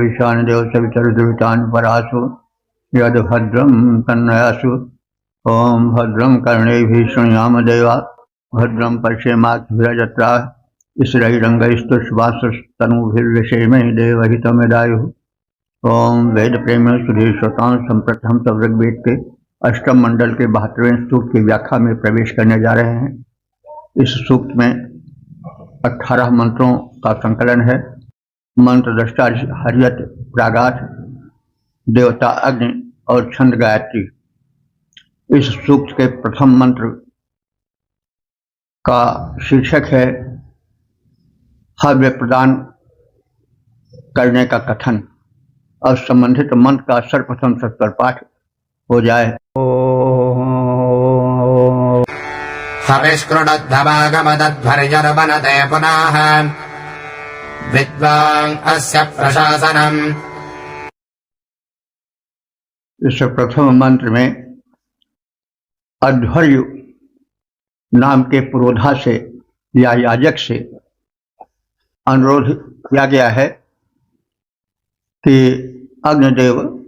विशान देव सवितरुद्रवितान परासु यद भद्रम तन्नयासु। ओम भद्रम कर्णेभिः शृणुयाम देवा भद्रम पश्येमाक्षभिर्यजत्रा स्थिरैरङ्गैस्तुष्टुवांसस्तनूभिर्यसेमहि देवहितमेदायुः। ओम वेद प्रेम सुधीर श्रोताओं संप्रथम सब ऋग्वेद के अष्टम मंडल के 72वें सूक्त की व्याख्या में प्रवेश करने जा रहे हैं। इस सूक्त में 18 मंत्रों का संकलन है। मंत्र दृष्टा हरियत प्रागात देवता अग्नि और छंद गायत्री। इस सूक्त के प्रथम मंत्र का शीर्षक है हव्य प्रदान करने का कथन। और संबंधित मंत्र का सर्वप्रथम सत्तर पाठ हो जाए। हविष्कृणोद्धवागमदध्वर्यर्वनते पुनः विद्वान् अस्य प्रशासनम्। इस प्रथम मंत्र में अध्वर्यु नाम के पुरोधा से या याजक से अनुरोध किया गया है कि अग्निदेव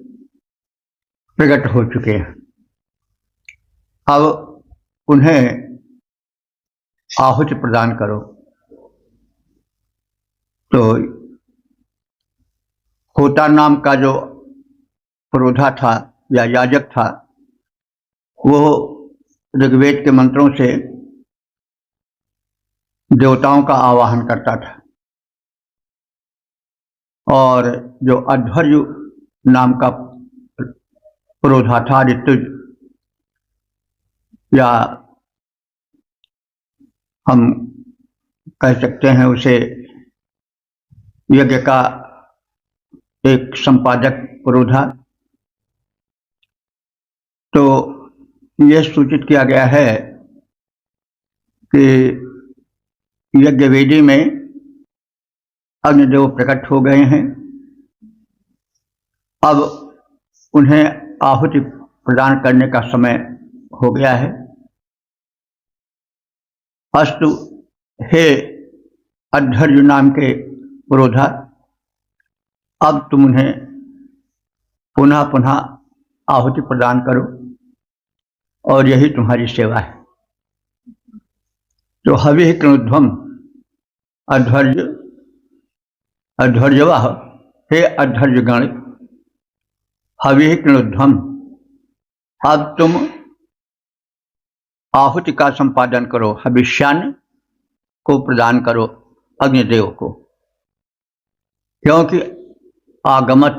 प्रकट हो चुके हैं, अब उन्हें आहुति प्रदान करो। तो होता नाम का जो पुरोधा था या याजक था, वो ऋग्वेद के मंत्रों से देवताओं का आवाहन करता था। और जो अध्वर्यु नाम का पुरोधा था, ऋतुज या हम कह सकते हैं उसे यज्ञ का एक संपादक पुरोधा, तो यह सूचित किया गया है कि यज्ञ वेदी में अग्निदेव प्रकट हो गए हैं, अब उन्हें आहुति प्रदान करने का समय हो गया है। अस्तु हे अध्वर्यु नाम के पुरोधा, अब तुम उन्हें पुनः पुनः आहुति प्रदान करो और यही तुम्हारी सेवा है। तो हविः कृणुध्वम अध्वर्यवः, हे अध्वर्यगण, हविः कृणुध्वम, अब तुम आहुति का संपादन करो, हविष्यान्न को प्रदान करो अग्निदेव को, क्योंकि आगमत,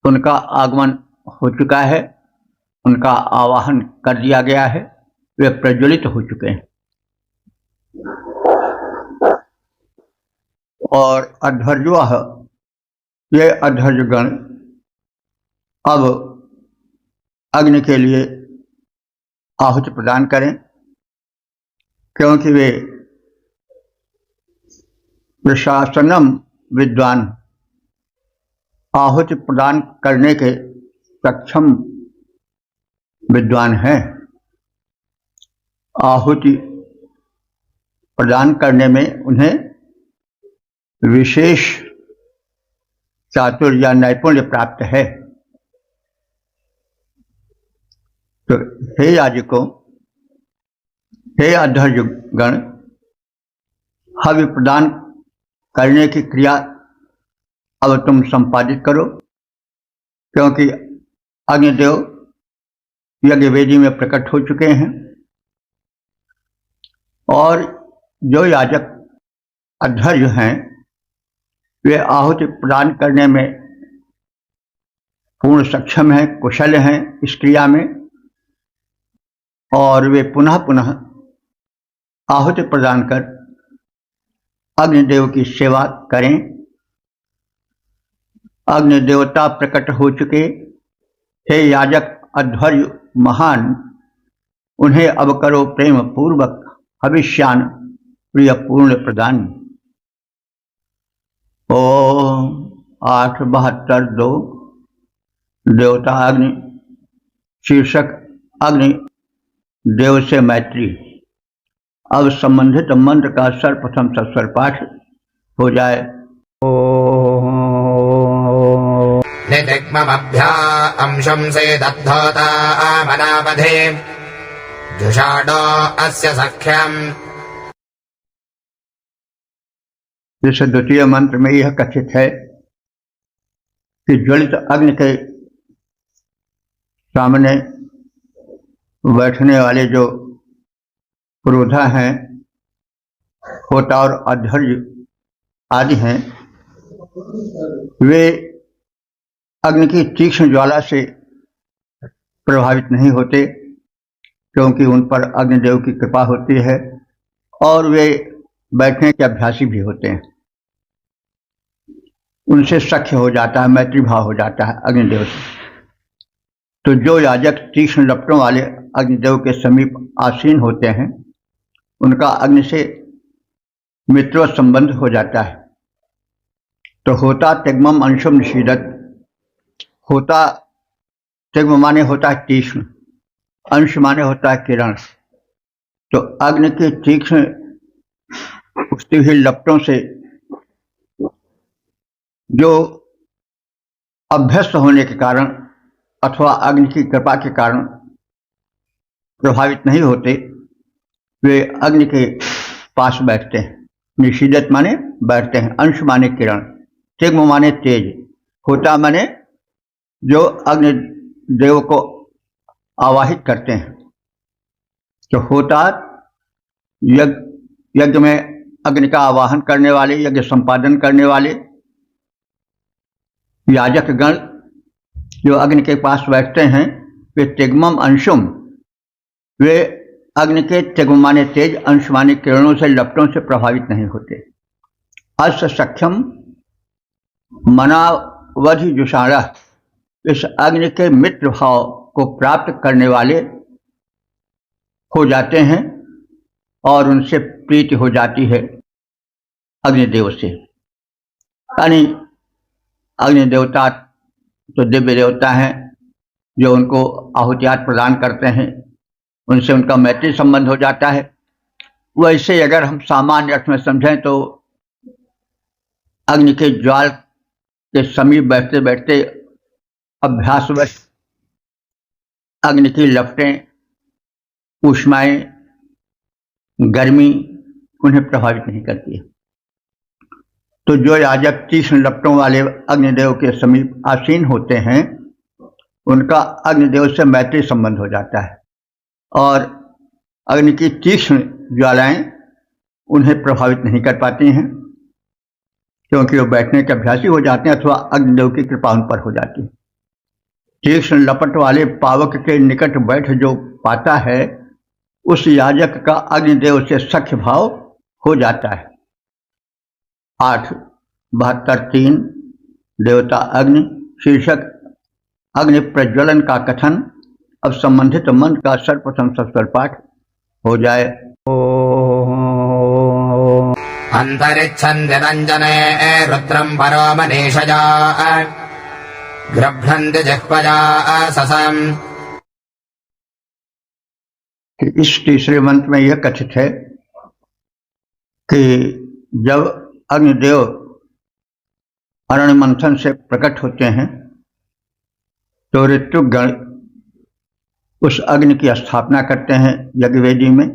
उनका आगमन हो चुका है, उनका आवाहन कर दिया गया है, वे प्रज्वलित हो चुके हैं। और अध्वर्यः, ये अध्वर्यगण अब अग्नि के लिए आहुति प्रदान करें, क्योंकि वे प्रशासनम विद्वान, आहुति प्रदान करने के सक्षम विद्वान हैं। आहुति प्रदान करने में उन्हें विशेष चातुर्य या नैपुण्य प्राप्त है। तो हे याजकों, हे अध्वर्युगण, हवि प्रदान करने की क्रिया अब तुम संपादित करो, क्योंकि अग्निदेव यज्ञ वेदी में प्रकट हो चुके हैं। और जो याजक अध्वर्यु हैं, वे आहुति प्रदान करने में पूर्ण सक्षम हैं, कुशल हैं इस क्रिया में, और वे पुनः पुनः आहुति प्रदान कर अग्निदेव की सेवा करें। अग्निदेवता प्रकट हो चुके, हे याजक अध्वर्यु महान, उन्हें अब करो प्रेम पूर्वक हविष्यान प्रिय पूर्ण प्रदान। ओम 872 देवता अग्नि। शीर्षक अग्नि देव से मैत्री। अब संबंधित मंत्र का सर्वप्रथम सस्वर पाठ हो जाए। ओम नितिग्ममभ्या अंशंसे दद्धोता मनावधे जुषाडो अस्य सख्यम्। जैसे द्वितीय मंत्र में यह कथित है कि ज्वलित अग्नि के सामने बैठने वाले जो पुरोधा हैं, होता और अध्वर्य आदि हैं, वे अग्नि की तीक्ष्ण ज्वाला से प्रभावित नहीं होते, क्योंकि उन पर अग्निदेव की कृपा होती है और वे बैठने के अभ्यासी भी होते हैं। उनसे सख्य हो जाता है, मैत्री भाव हो जाता है अग्निदेव से। तो जो याजक तीक्ष्ण लपटों वाले अग्निदेव के समीप आसीन होते हैं, उनका अग्नि से मित्र संबंध हो जाता है। तो होता तिग्मम अंशुम निषीदत। होता तिग्म माने होता है तीक्ष्ण, अंश माने होता है किरण। तो अग्नि के तीक्ष्ण उठती हुई लपटों से जो अभ्यस्त होने के कारण अथवा अग्नि की कृपा के कारण प्रभावित नहीं होते, वे अग्नि के पास बैठते हैं। निषीदत माने बैठते हैं, अंश माने किरण, तिग्म माने तेज, होता माने जो अग्नि देव को आवाहित करते हैं। तो होता यज्ञ में अग्नि का आवाहन करने वाले, यज्ञ संपादन करने वाले याजक गण जो अग्नि के पास बैठते हैं, वे तिग्मम अंशुम, वे अग्नि के तिग्म माने तेज, अंश माने किरणों से, लपटों से प्रभावित नहीं होते। अस्य सख्यम मनावधि जुषाणा, इस अग्नि के मित्र भाव को प्राप्त करने वाले हो जाते हैं और उनसे प्रीति हो जाती है अग्निदेव से। यानी अग्नि देवता तो दिव्य देवता हैं जो उनको आहुतियात प्रदान करते हैं, उनसे उनका मैत्री संबंध हो जाता है। वैसे अगर हम सामान्य अर्थ में समझें तो अग्नि के ज्वाल के समीप बैठते बैठते अभ्यासवश अग्नि की लपटें, ऊष्माएं, गर्मी उन्हें प्रभावित नहीं करती है। तो जो याजक तीक्ष्ण लपटों वाले अग्निदेव के समीप आसीन होते हैं, उनका अग्निदेव से मैत्री संबंध हो जाता है और अग्नि की तीक्ष्ण ज्वालाएं उन्हें प्रभावित नहीं कर पाती हैं, क्योंकि वो बैठने के अभ्यासी हो जाते हैं अथवा अग्निदेव की कृपा उन पर हो जाती है। तीक्ष्ण लपट वाले पावक के निकट बैठ जो पाता है, उस याजक का अग्निदेव से सख्य भाव हो जाता है। 8:72-3 देवता अग्नि शीर्षक अग्नि प्रज्वलन का कथन। अब संबंधित मंत्र का सर्वप्रथम सस्वर पाठ हो जाए। अंतरिच्छन् निरञ्जने रुद्रम् परो मनीषया गृभ्रन्ति जिह्वया ससम्। इस तीसरे मंत्र में यह कथित है कि जब अग्निदेव अरण्य मंथन से प्रकट होते हैं तो ऋतुगण उस अग्नि की स्थापना करते हैं यज्ञवेदी में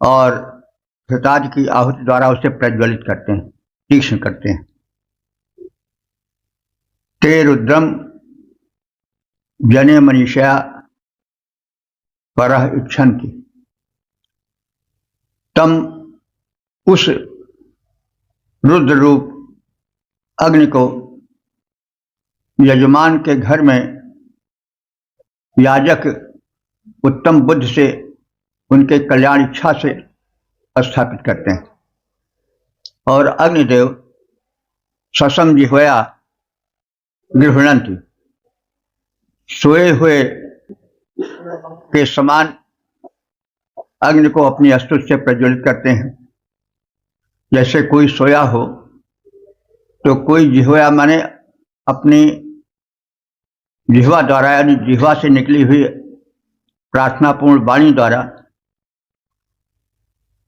और घृतादि की आहुति द्वारा उसे प्रज्वलित करते हैं, तीक्ष्ण करते हैं। ते रुद्रम जने मनीषया परह इच्छन्ति। तम उस रुद्र रूप अग्नि को यजमान के घर में याजक उत्तम बुद्धि से उनके कल्याण इच्छा से स्थापित करते हैं और अग्निदेव ससम जिह्वया गृह्णन्ति, सोए हुए के समान अग्नि को अपनी अस्तुत से प्रज्वलित करते हैं। जैसे कोई सोया हो तो कोई जिह्वा माने अपनी जिह्वा द्वारा, यानी जिह्वा से निकली हुई प्रार्थनापूर्ण वाणी द्वारा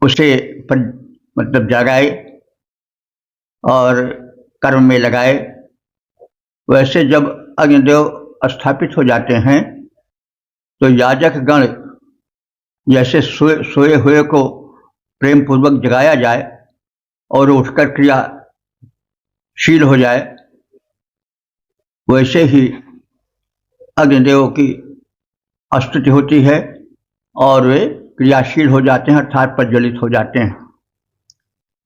उसे मतलब जगाए और कर्म में लगाए, वैसे जब अग्निदेव स्थापित हो जाते हैं तो याजक गण जैसे सोए हुए को प्रेम पूर्वक जगाया जाए और उठकर क्रियाशील हो जाए, वैसे ही अग्निदेव की स्तुति होती है और वे क्रियाशील हो जाते हैं अर्थात प्रज्वलित हो जाते हैं।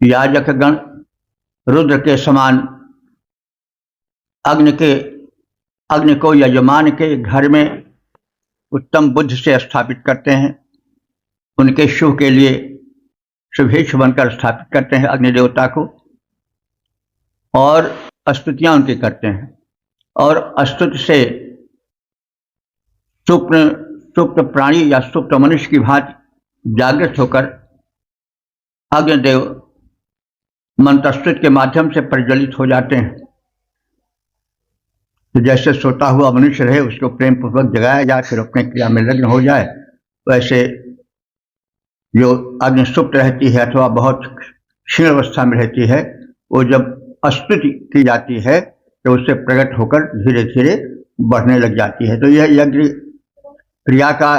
याजक गण रुद्र के समान अग्नि को यजमान के घर में उत्तम बुद्धि से स्थापित करते हैं, उनके शुभ के लिए शुभेच्छु बनकर स्थापित करते हैं अग्नि देवता को और स्तुतियां उनकी करते हैं। और स्तुति से सुप्त प्राणी या सुप्त मनुष्य की भांति जागृत होकर अग्निदेव मंत्रस्तुति के माध्यम से प्रज्वलित हो जाते हैं। तो जैसे सोता हुआ मनुष्य रहे उसको प्रेम पूर्वक जगाया जाए फिर अपने क्रिया में लग्न हो जाए, वैसे जो अग्नि सुप्त रहती है अथवा बहुत क्षीण अवस्था में रहती है, वो जब स्तुति की जाती है तो उससे प्रकट होकर धीरे धीरे बढ़ने लग जाती है। तो यह यज्ञ क्रिया का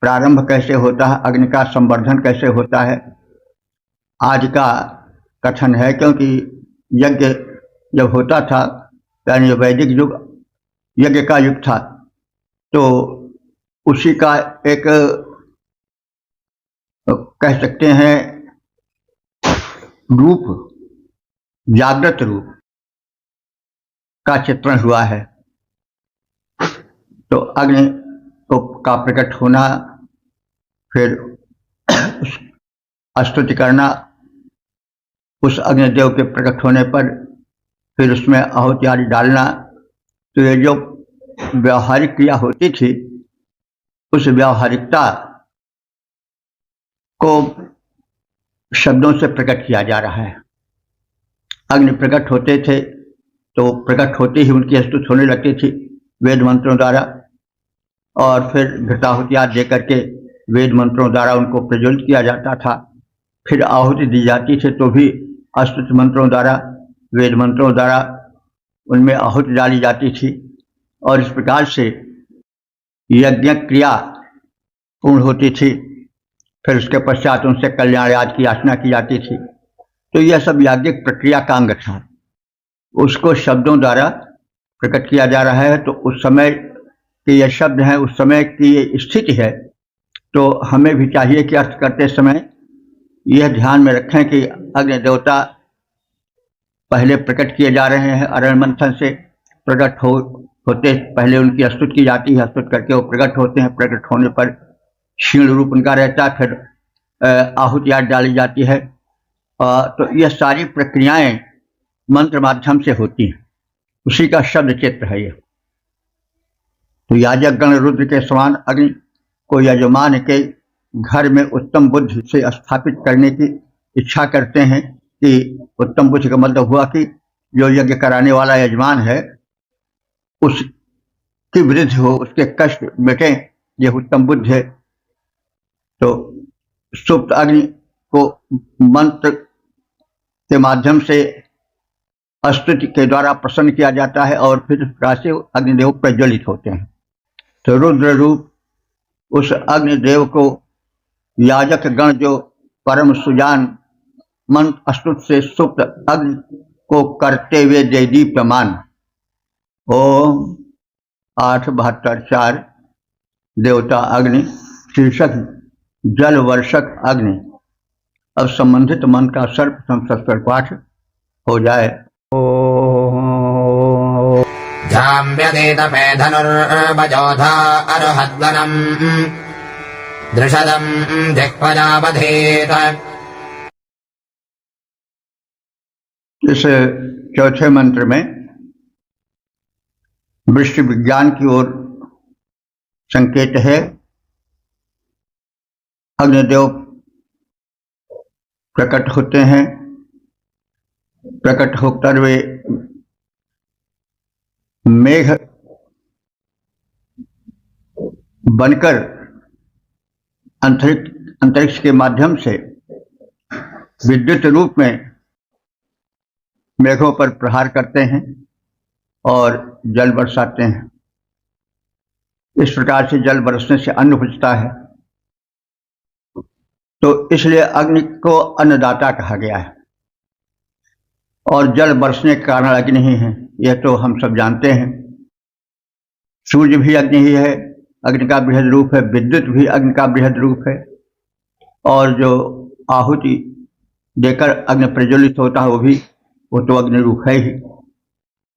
प्रारंभ कैसे होता है, अग्नि का संवर्धन कैसे होता है, आज का कथन है। क्योंकि यज्ञ जब होता था यानी वैदिक युग यज्ञ का युग था, तो उसी का एक कह सकते हैं रूप, जागृत रूप का चित्रण हुआ है। तो अग्नि का प्रकट होना, फिर स्तुति करना, उस अग्निदेव के प्रकट होने पर फिर उसमें आहुति आदि डालना, तो ये जो व्यावहारिक क्रिया होती थी उस व्यावहारिकता को शब्दों से प्रकट किया जा रहा है। अग्नि प्रकट होते थे तो प्रकट होते ही उनकी स्तुति होने लगती थी वेद मंत्रों द्वारा, और फिर घृताहुति आदि दे करके वेद मंत्रों द्वारा उनको प्रज्वलित किया जाता था। फिर आहुति दी जाती थी तो भी स्तुति मंत्रों द्वारा, वेद मंत्रों द्वारा उनमें आहुति डाली जाती थी, और इस प्रकार से यज्ञ क्रिया पूर्ण होती थी। फिर उसके पश्चात उनसे कल्याण आदि की याचना की जाती थी। तो यह सब याज्ञिक प्रक्रिया का अंग था, उसको शब्दों द्वारा प्रकट किया जा रहा है। तो उस समय के ये शब्द हैं, उस समय की ये स्थिति है, तो हमें भी चाहिए कि अर्थ करते समय यह ध्यान में रखें कि अग्नि देवता पहले प्रकट किए जा रहे हैं। अरण मंथन से प्रकट होते पहले उनकी स्तुति की जाती है, स्तुति करके वो प्रकट होते हैं। प्रकट होने पर क्षीण रूप उनका रहता है, फिर आहुति आदि डाली जाती है। तो यह सारी प्रक्रियाएं मंत्र माध्यम से होती हैं, उसी का शब्द चित्र है ये। तो याजक गण रुद्र के समान अग्नि को यजमान के घर में उत्तम बुद्धि से स्थापित करने की इच्छा करते हैं। कि उत्तम बुद्धि का मतलब हुआ कि जो यज्ञ कराने वाला यजमान है उसकी वृद्धि हो, उसके कष्ट मिटे, यह उत्तम बुद्धि है। तो सुप्त अग्नि को मंत्र के माध्यम से स्तुति के द्वारा प्रसन्न किया जाता है और फिर से अग्निदेव प्रज्वलित होते हैं। तो रुद्र रूप उस अग्निदेव को याजक गण जो परम सुजान मंत्र स्तुति से सुप्त अग्नि को करते हुए जयदीप्यमान। ओम 8:72-4 देवता अग्नि शीर्षक जल वर्षक अग्नि। अब संबंधित मन का सर्वप्रथम सस्वर पाठ हो जाए। जाम्यदेतपे धनुर्वजोधा अर्हद्वनम् दृषदम् दिक्पजावधेत। इस चौथे मंत्र में वृष्टि विज्ञान की ओर संकेत है। अग्निदेव प्रकट होते हैं, प्रकट होकर वे मेघ बनकर अंतरिक्ष के माध्यम से विद्युत रूप में मेघों पर प्रहार करते हैं और जल बरसाते हैं। इस प्रकार से जल बरसने से अन्न उपजता है, तो इसलिए अग्नि को अन्नदाता कहा गया है। और जल बरसने के कारण अग्नि ही है, यह तो हम सब जानते हैं। सूर्य भी अग्नि ही है, अग्नि का बृहद रूप है। विद्युत भी अग्नि का बृहद रूप है। और जो आहुति देकर अग्नि प्रज्वलित होता है वो तो अग्नि रूप है ही।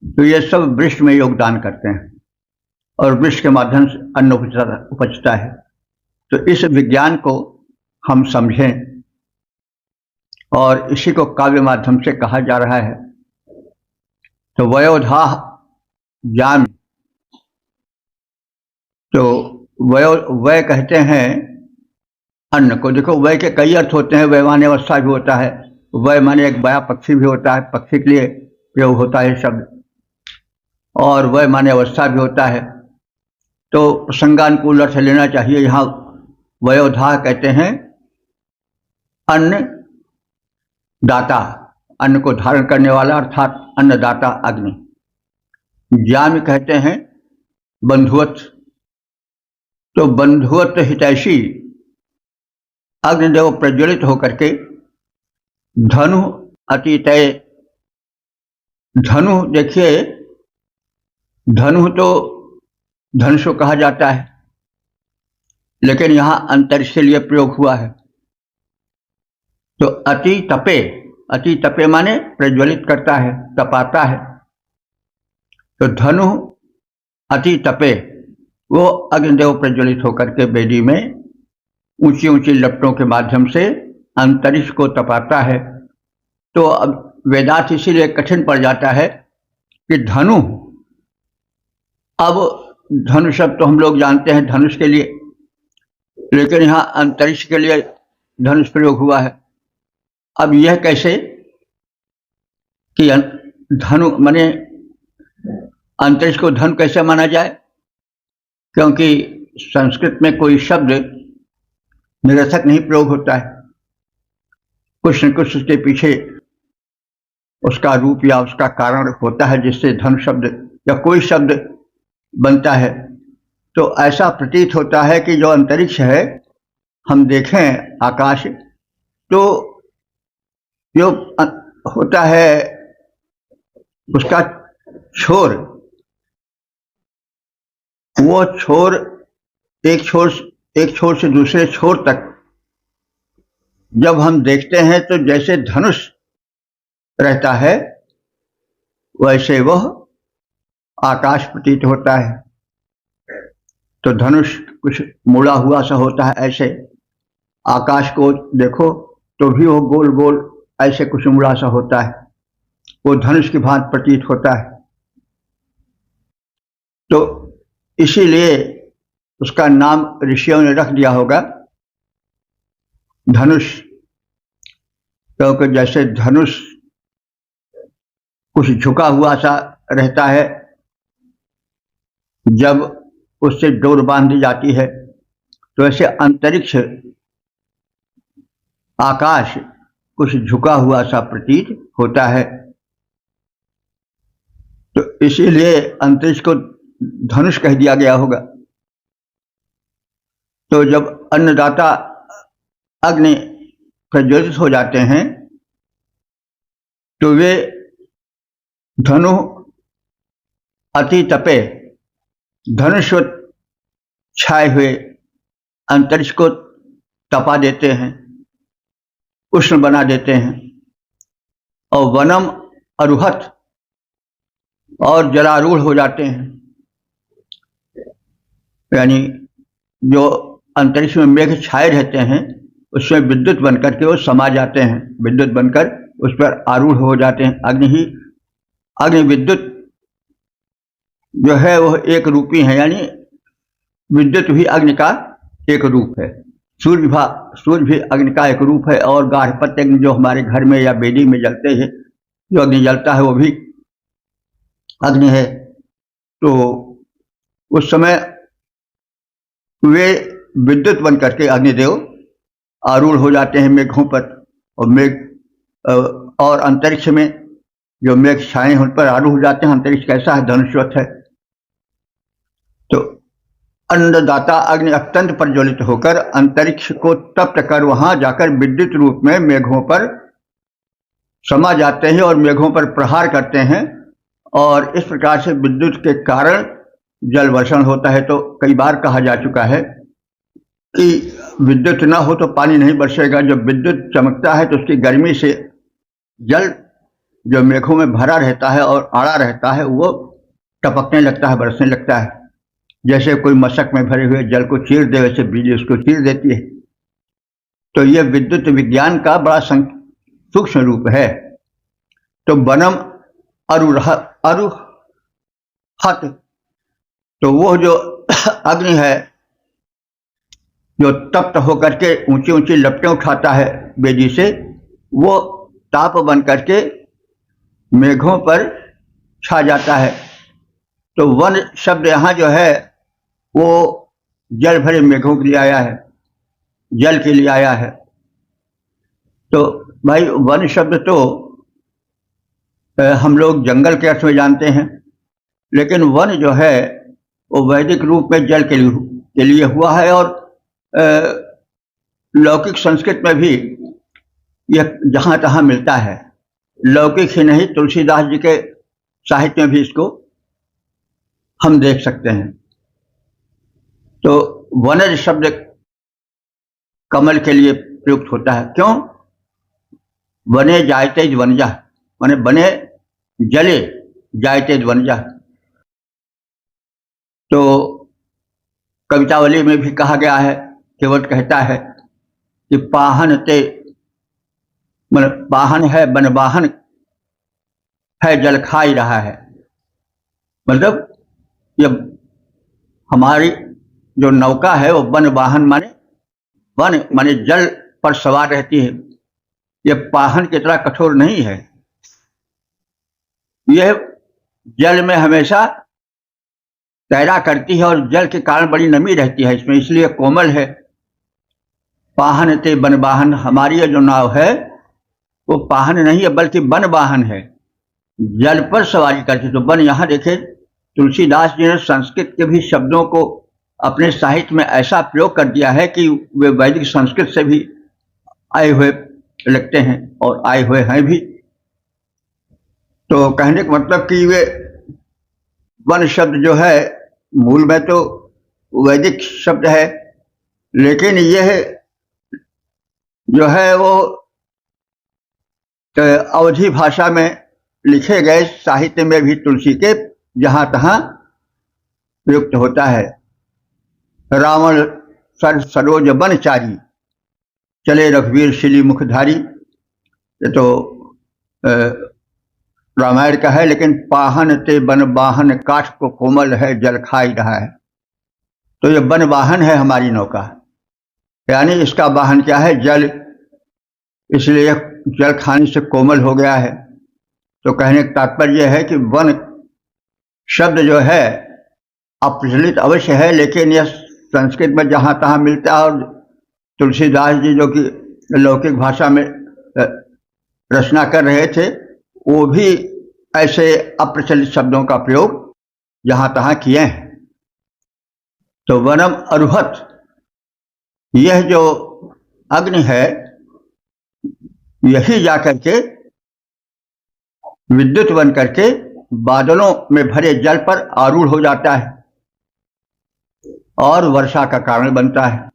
तो ये सब वृक्ष में योगदान करते हैं और वृक्ष के माध्यम से अन्न उपजता है। तो इस विज्ञान को हम समझें और इसी को काव्य माध्यम से कहा जा रहा है। तो वयोधा ज्ञान, तो वय कहते हैं अन्न को। देखो, वय के कई अर्थ होते हैं। वय माने अवस्था भी होता है, वय माने एक बया पक्षी भी होता है, पक्षी के लिए प्रयोग होता है शब्द। और वय माने अवस्था भी होता है। तो प्रसंगानुकूल अर्थ लेना चाहिए। यहाँ वयोधा कहते हैं अन्न दाता, अन्न को धारण करने वाला, अर्थात अन्नदाता अग्नि। ज्ञान कहते हैं बंधुवत, तो बंधुवत हितैषी अग्निदेव प्रज्वलित होकर के धनु अतितय। धनु देखिए, धनु तो धनुष को कहा जाता है, लेकिन यहां अंतरिक्ष के लिए प्रयोग हुआ है। तो अति तपे, अति तपे माने प्रज्वलित करता है, तपाता है। तो धनु अति तपे, वो अग्निदेव प्रज्वलित होकर के वेदी में ऊंची ऊंची लपटों के माध्यम से अंतरिक्ष को तपाता है। तो अब वेदांत इसीलिए कठिन पड़ जाता है कि धनु, अब धनु शब्द तो हम लोग जानते हैं धनुष के लिए, लेकिन यहाँ अंतरिक्ष के लिए धनुष प्रयोग हुआ है। अब यह कैसे कि धनु माने अंतरिक्ष को धनु कैसे माना जाए? क्योंकि संस्कृत में कोई शब्द निरर्थक नहीं प्रयोग होता है। कुछ न कुछ उसके पीछे उसका रूप या उसका कारण होता है, जिससे धनु शब्द या कोई शब्द बनता है। तो ऐसा प्रतीत होता है कि जो अंतरिक्ष है, हम देखें आकाश, तो जो होता है उसका छोर, वो छोर एक छोर से दूसरे छोर तक जब हम देखते हैं तो जैसे धनुष रहता है, वैसे वह आकाश प्रतीत होता है। तो धनुष कुछ मुड़ा हुआ सा होता है, ऐसे आकाश को देखो तो भी वो गोल गोल ऐसे कुछ मुड़ा सा होता है, वो धनुष की भांति प्रतीत होता है। तो इसीलिए उसका नाम ऋषियों ने रख दिया होगा धनुष, क्योंकि जैसे धनुष कुछ झुका हुआ सा रहता है, जब उससे डोर बांध दी जाती है, तो ऐसे अंतरिक्ष आकाश कुछ झुका हुआ सा प्रतीत होता है। तो इसीलिए अंतरिक्ष को धनुष कह दिया गया होगा। तो जब अन्नदाता अग्नि प्रज्वलित हो जाते हैं, तो वे धनु अति तपे, धनुष छाए हुए अंतरिक्ष को तपा देते हैं, उष्ण बना देते हैं। और वनम अरुहत, और जलारूढ़ हो जाते हैं। यानी जो अंतरिक्ष में मेघ छाए रहते हैं, उसमें विद्युत बनकर के वो समा जाते हैं, विद्युत बनकर उस पर आरूढ़ हो जाते हैं। अग्नि विद्युत जो है वह एक रूपी है, यानी विद्युत भी अग्नि का एक रूप है। सूर्य भी अग्नि का एक रूप है। और गार्हपत्य अग्नि जो हमारे घर में या वेदी में जलते हैं, जो अग्नि जलता है वो भी अग्नि है। तो उस समय वे विद्युत बन करके अग्निदेव आरूढ़ हो जाते हैं मेघों पर, और मेघ और अंतरिक्ष में जो मेघ छाए उन पर आरूढ़ हो जाते हैं। अंतरिक्ष कैसा है? धनुषवत है। तो अन्नदाता अग्नि अत्यंत प्रज्वलित होकर अंतरिक्ष को तप्त कर वहां जाकर विद्युत रूप में मेघों पर समा जाते हैं और मेघों पर प्रहार करते हैं, और इस प्रकार से विद्युत के कारण जल वर्षण होता है। तो कई बार कहा जा चुका है कि विद्युत ना हो तो पानी नहीं बरसेगा। जब विद्युत चमकता है तो उसकी गर्मी से जल जो मेघों में भरा रहता है और आड़ा रहता है वो टपकने लगता है, बरसने लगता है। जैसे कोई मशक में भरे हुए जल को चीर दे, वैसे बिजली उसको चीर देती है। तो यह विद्युत विज्ञान का बड़ा सूक्ष्म रूप है। तो वनम अरुहत, तो वो जो अग्नि है जो तप्त होकर के ऊंची ऊंची लपटें उठाता है बेदी से, वो ताप बन करके मेघों पर छा जाता है। तो वन शब्द यहाँ जो है वो जल भरे मेघों के लिए आया है, जल के लिए आया है। तो भाई वन शब्द तो हम लोग जंगल के अर्थ में जानते हैं, लेकिन वन जो है वो वैदिक रूप में जल के लिए हुआ है। और लौकिक संस्कृत में भी यह जहाँ तहाँ मिलता है। लौकिक ही नहीं, तुलसीदास जी के साहित्य में भी इसको हम देख सकते हैं। तो वनज शब्द कमल के लिए प्रयुक्त होता है। क्यों? वने जायते वनजा, माने बने जले जायते वनजा। तो कवितावली में भी कहा गया है, केवट कहता है कि पाहन ते, मतलब वाहन है बनवाहन है, जल खाई रहा है। मतलब ये हमारी जो नौका है वो वन वाहन माने जल पर सवार रहती है। ये पाहन की तरह कठोर नहीं है, यह जल में हमेशा तैरा करती है और जल के कारण बड़ी नमी रहती है इसमें, इसलिए कोमल है। पाहन ते वन वाहन, हमारी जो नाव है वो पाहन नहीं है बल्कि वन वाहन है, जल पर सवारी करती। तो वन यहाँ देखे तुलसीदास जी ने संस्कृत के भी शब्दों को अपने साहित्य में ऐसा प्रयोग कर दिया है कि वे वैदिक संस्कृत से भी आए हुए लगते हैं और आए हुए हैं भी। तो कहने का मतलब कि वे वन शब्द जो है मूल में तो वैदिक शब्द है, लेकिन यह जो है वो अवधी भाषा में लिखे गए साहित्य में भी तुलसी के जहाँ तहाँ प्रयुक्त होता है। रावण सर सरोज बनचारी, चले रघुवीर शिली मुखधारी। ये तो रामायण का है, लेकिन पाहन ते बन वाहन, काठ को कोमल है जल खाई रहा है। तो ये वन वाहन है हमारी नौका, यानी इसका वाहन क्या है? जल, इसलिए जल खाने से कोमल हो गया है। तो कहने का तात्पर्य है कि वन शब्द जो है अप्रचलित अवश्य है, लेकिन यह संस्कृत में जहाँ तहाँ मिलता है। और तुलसीदास जी जो कि लौकिक भाषा में रचना कर रहे थे, वो भी ऐसे अप्रचलित शब्दों का प्रयोग जहाँ तहाँ किए हैं। तो वनम अरुहत, यह जो अग्नि है यही जाकर के विद्युत बन करके बादलों में भरे जल पर आरूढ़ हो जाता है और वर्षा का कारण बनता है।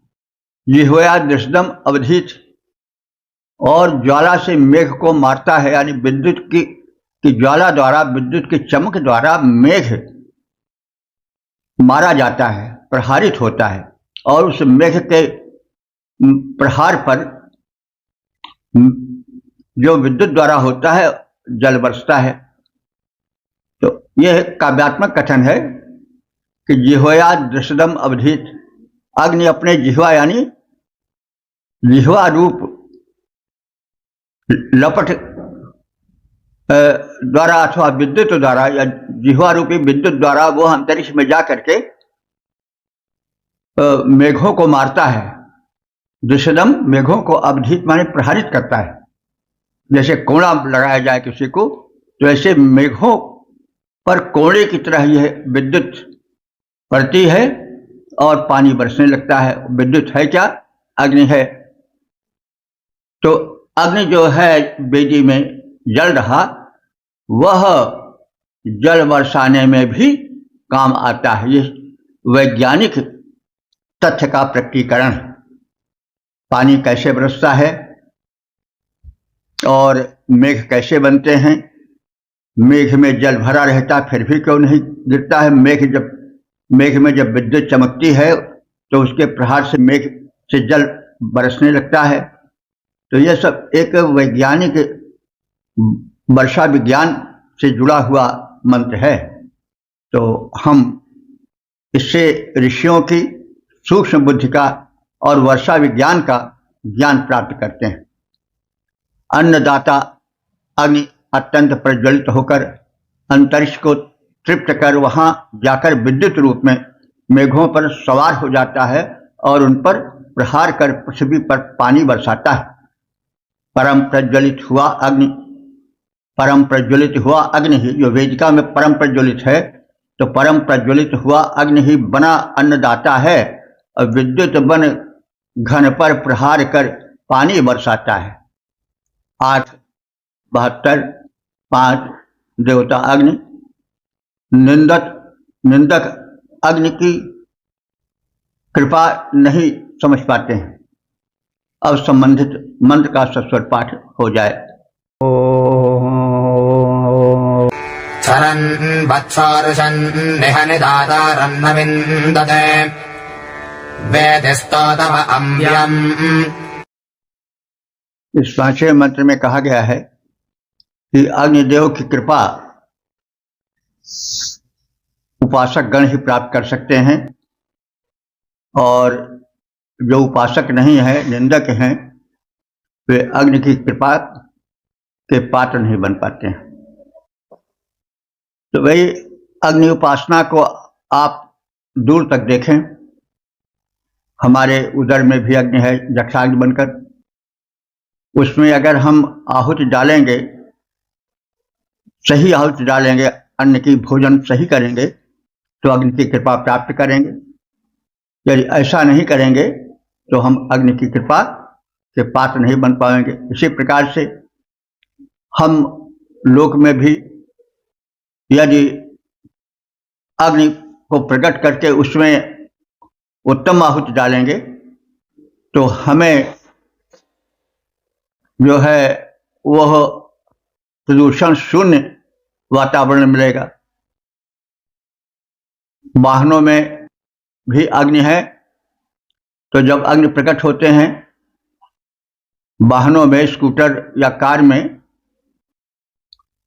जिह्वया दृष्टम अवधीत, और ज्वाला से मेघ को मारता है, यानी विद्युत की ज्वाला द्वारा, विद्युत की चमक द्वारा मेघ मारा जाता है, प्रहारित होता है। और उस मेघ के प्रहार पर जो विद्युत द्वारा होता है जल बरसता है। तो यह काव्यात्मक कथन है कि जिह्वया दृष्टम अवधीत, अग्नि अपने जिह्वा यानी जिह्वा रूप लपट द्वारा अथवा विद्युत द्वारा या जिह्वा रूपी विद्युत द्वारा वो अंतरिक्ष में जा करके मेघों को मारता है। दृष्टम, मेघों को अवधीत माने प्रहारित करता है। जैसे कोड़ा लगाया जाए किसी को, तो ऐसे मेघों पर कोड़े की तरह यह विद्युत पड़ती है और पानी बरसने लगता है। विद्युत है क्या? अग्नि है। तो अग्नि जो है वेदी में जल रहा, वह जल बरसाने में भी काम आता है। ये वैज्ञानिक तथ्य का प्रकटीकरण है। पानी कैसे बरसता है और मेघ कैसे बनते हैं। मेघ में जल भरा रहता फिर भी क्यों नहीं गिरता है। मेघ में जब विद्युत चमकती है तो उसके प्रहार से मेघ से जल बरसने लगता है। तो यह सब एक वैज्ञानिक वर्षा विज्ञान से जुड़ा हुआ मंत्र है। तो हम इससे ऋषियों की सूक्ष्म बुद्धि का और वर्षा विज्ञान का ज्ञान प्राप्त करते हैं। अन्नदाता अग्नि अत्यंत प्रज्वलित होकर अंतरिक्ष को तृप्त कर वहां जाकर विद्युत रूप में मेघों पर सवार हो जाता है और उन पर प्रहार कर पृथ्वी पर पानी बरसाता है। परम प्रज्वलित हुआ अग्नि ही, जो वेदिका में परम प्रज्वलित है, तो परम प्रज्वलित हुआ अग्नि ही बना अन्नदाता है और विद्युत बन घन पर प्रहार कर पानी बरसाता है। 8:72 5 देवता अग्नि, निंदक अग्नि की कृपा नहीं समझ पाते हैं। अब संबंधित मंत्र का सस्वर पाठ हो जाए। चरन् वत्सोरुषन् निहनिदातारन्न विन्दते वेदिस्तोतव अम्ब्यम्। इस 5वें मंत्र में कहा गया है कि अग्निदेव की कृपा उपासक गण ही प्राप्त कर सकते हैं और जो उपासक नहीं है, निंदक हैं, वे अग्नि की कृपा के पात्र नहीं बन पाते हैं। तो वही अग्नि उपासना को आप दूर तक देखें। हमारे उदर में भी अग्नि है, जठराग्नि बनकर। उसमें अगर हम आहुति डालेंगे, सही आहुति डालेंगे, अन्न की भोजन सही करेंगे तो अग्नि की कृपा प्राप्त करेंगे। यदि ऐसा नहीं करेंगे तो हम अग्नि की कृपा के पात्र नहीं बन पाएंगे। इसी प्रकार से हम लोक में भी यदि अग्नि को प्रकट करके उसमें उत्तम आहुति डालेंगे तो हमें जो है वह प्रदूषण शून्य वातावरण मिलेगा। वाहनों में भी अग्नि है, तो जब अग्नि प्रकट होते हैं वाहनों में, स्कूटर या कार में,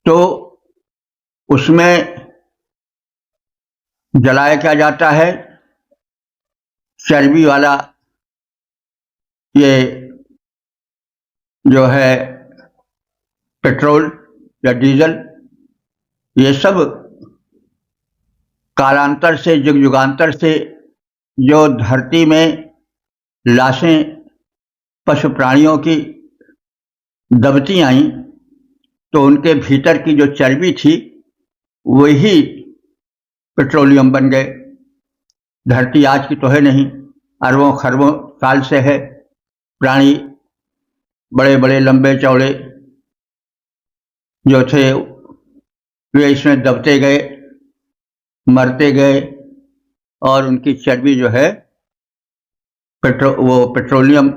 तो उसमें जलाया क्या जाता है, चर्बी वाला ये जो है पेट्रोल या डीजल, ये सब कालांतर से, युगांतर से जो धरती में लाशें पशु प्राणियों की दबती आई, तो उनके भीतर की जो चर्बी थी वही पेट्रोलियम बन गए। धरती आज की तो है नहीं, अरबों खरबों साल से है। प्राणी बड़े बड़े लंबे चौड़े जो थे वे इसमें दबते गए, मरते गए और उनकी चर्बी जो है वो पेट्रोलियम,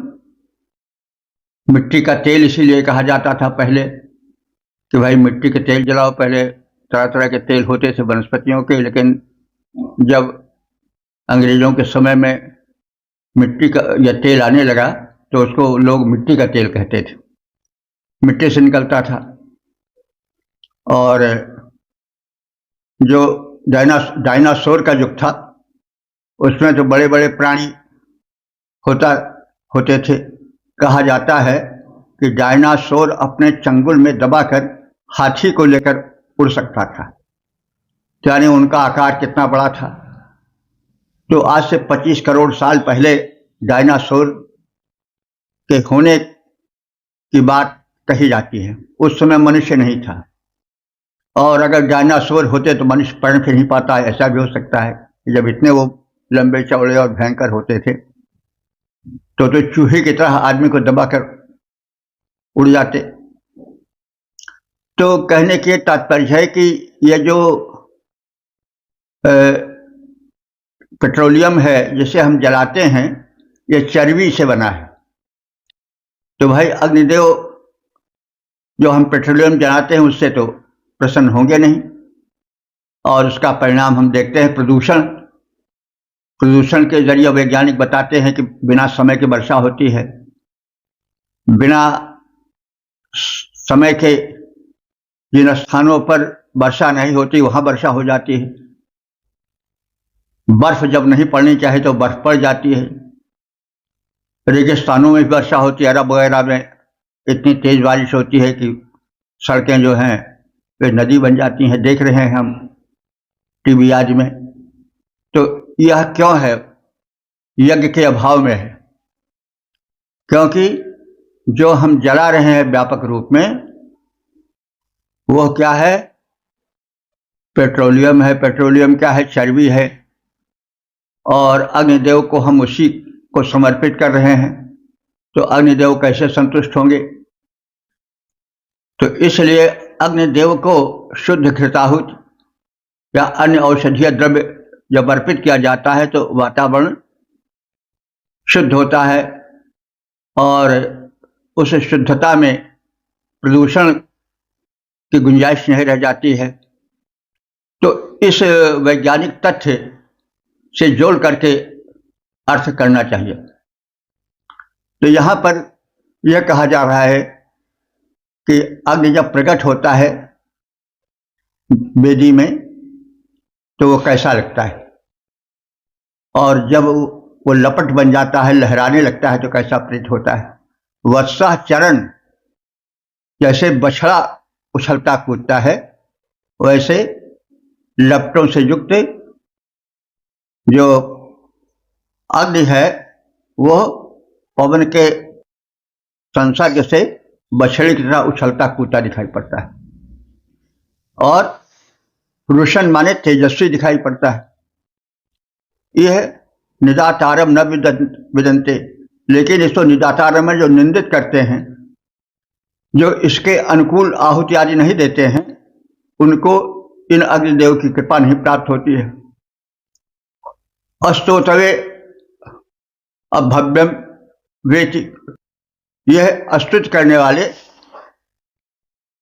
मिट्टी का तेल इसीलिए कहा जाता था पहले कि भाई मिट्टी के तेल जलाओ। पहले तरह तरह के तेल होते थे वनस्पतियों के, लेकिन जब अंग्रेजों के समय में मिट्टी का यह तेल आने लगा तो उसको लोग मिट्टी का तेल कहते थे, मिट्टी से निकलता था। और जो डायनासोर का युग था उसमें तो बड़े बड़े प्राणी होते थे। कहा जाता है कि डायनासोर अपने चंगुल में दबाकर हाथी को लेकर उड़ सकता था। यानी उनका आकार कितना बड़ा था। तो आज से 25 करोड़ साल पहले डायनासोर के होने की बात कही जाती है। उस समय मनुष्य नहीं था। और अगर डायनासोर होते तो मनुष्य पैर फिर नहीं पाता है, ऐसा भी हो सकता है। जब इतने वो लंबे चौड़े और भयंकर होते थे तो चूहे की तरह आदमी को दबाकर उड़ जाते। तो कहने के तात्पर्य है कि यह जो पेट्रोलियम है जिसे हम जलाते हैं, यह चर्बी से बना है। तो भाई अग्निदेव जो हम पेट्रोलियम जलाते हैं उससे तो प्रसन्न होंगे नहीं, और उसका परिणाम हम देखते हैं प्रदूषण। प्रदूषण के जरिए वैज्ञानिक बताते हैं कि बिना समय के वर्षा होती है, बिना समय के जिन स्थानों पर वर्षा नहीं होती वहां वर्षा हो जाती है, बर्फ जब नहीं पड़नी चाहिए तो बर्फ पड़ जाती है, रेगिस्तानों में भी वर्षा होती है, अरब वगैरह में इतनी तेज बारिश होती है कि सड़कें जो हैं वे नदी बन जाती हैं, देख रहे हैं हम टीवी आदि में। तो यह क्यों है? यज्ञ के अभाव में है, क्योंकि जो हम जला रहे हैं व्यापक रूप में वो क्या है? पेट्रोलियम है। पेट्रोलियम क्या है? चर्बी है, और अग्निदेव को हम उसी को समर्पित कर रहे हैं, तो अग्निदेव कैसे संतुष्ट होंगे? तो इसलिए अग्निदेव को शुद्ध घृताहुति या अन्य औषधीय द्रव्य जब अर्पित किया जाता है तो वातावरण शुद्ध होता है, और उस शुद्धता में प्रदूषण की गुंजाइश नहीं रह जाती है। तो इस वैज्ञानिक तथ्य से जोड़ करके अर्थ करना चाहिए। तो यहां पर यह कहा जा रहा है कि अग्नि जब प्रकट होता है वेदी में तो वो कैसा लगता है, और जब वो लपट बन जाता है, लहराने लगता है तो कैसा प्रतीत होता है। वत्सः चरण, जैसे बछड़ा उछलता कूदता है वैसे लपटों से युक्त जो अग्नि है वो पवन के संसर्ग से बछड़े की तरह उछलता कूदता दिखाई पड़ता है, और पुरुषन माने तेजस्वी दिखाई पड़ता है। यह निदातारम न विदन्ते, लेकिन इसको निदातारम में जो निंदित करते हैं, जो इसके अनुकूल आहुति आदि नहीं देते हैं, उनको इन अग्निदेव की कृपा नहीं प्राप्त होती है। अस्तोतवे अभव्यम वेति, यह अस्तुत करने वाले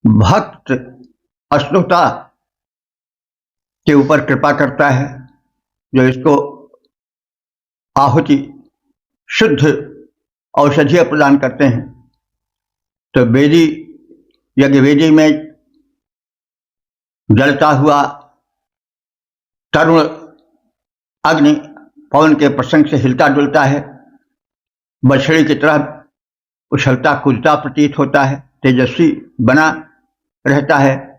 भक्त अस्तुता के ऊपर कृपा करता है, जो इसको आहुति शुद्ध औषधीय प्रदान करते हैं। तो वेदी यज्ञ वेदी में जलता हुआ तरुण अग्नि पवन के प्रसंग से हिलता डुलता है, बछड़ी की तरह उछलता कूदता प्रतीत होता है, तेजस्वी बना रहता है।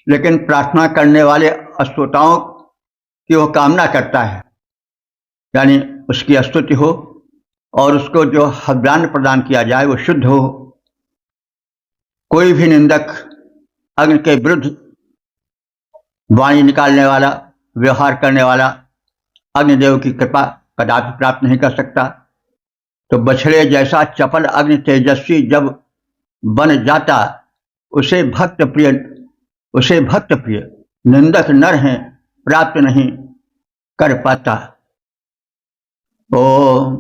लेकिन प्रार्थना करने वाले स्तोताओं की वो कामना करता है, यानी उसकी स्तुति हो और उसको जो हव्यान्न प्रदान किया जाए वो शुद्ध हो। कोई भी निंदक अग्नि के विरुद्ध वाणी निकालने वाला, व्यवहार करने वाला अग्निदेव की कृपा कदापि प्राप्त नहीं कर सकता। तो बछड़े जैसा चपल अग्नि तेजस्वी जब बन जाता, उसे भक्त प्रिय निंदक नर हैं प्राप्त नहीं कर पाता। ओम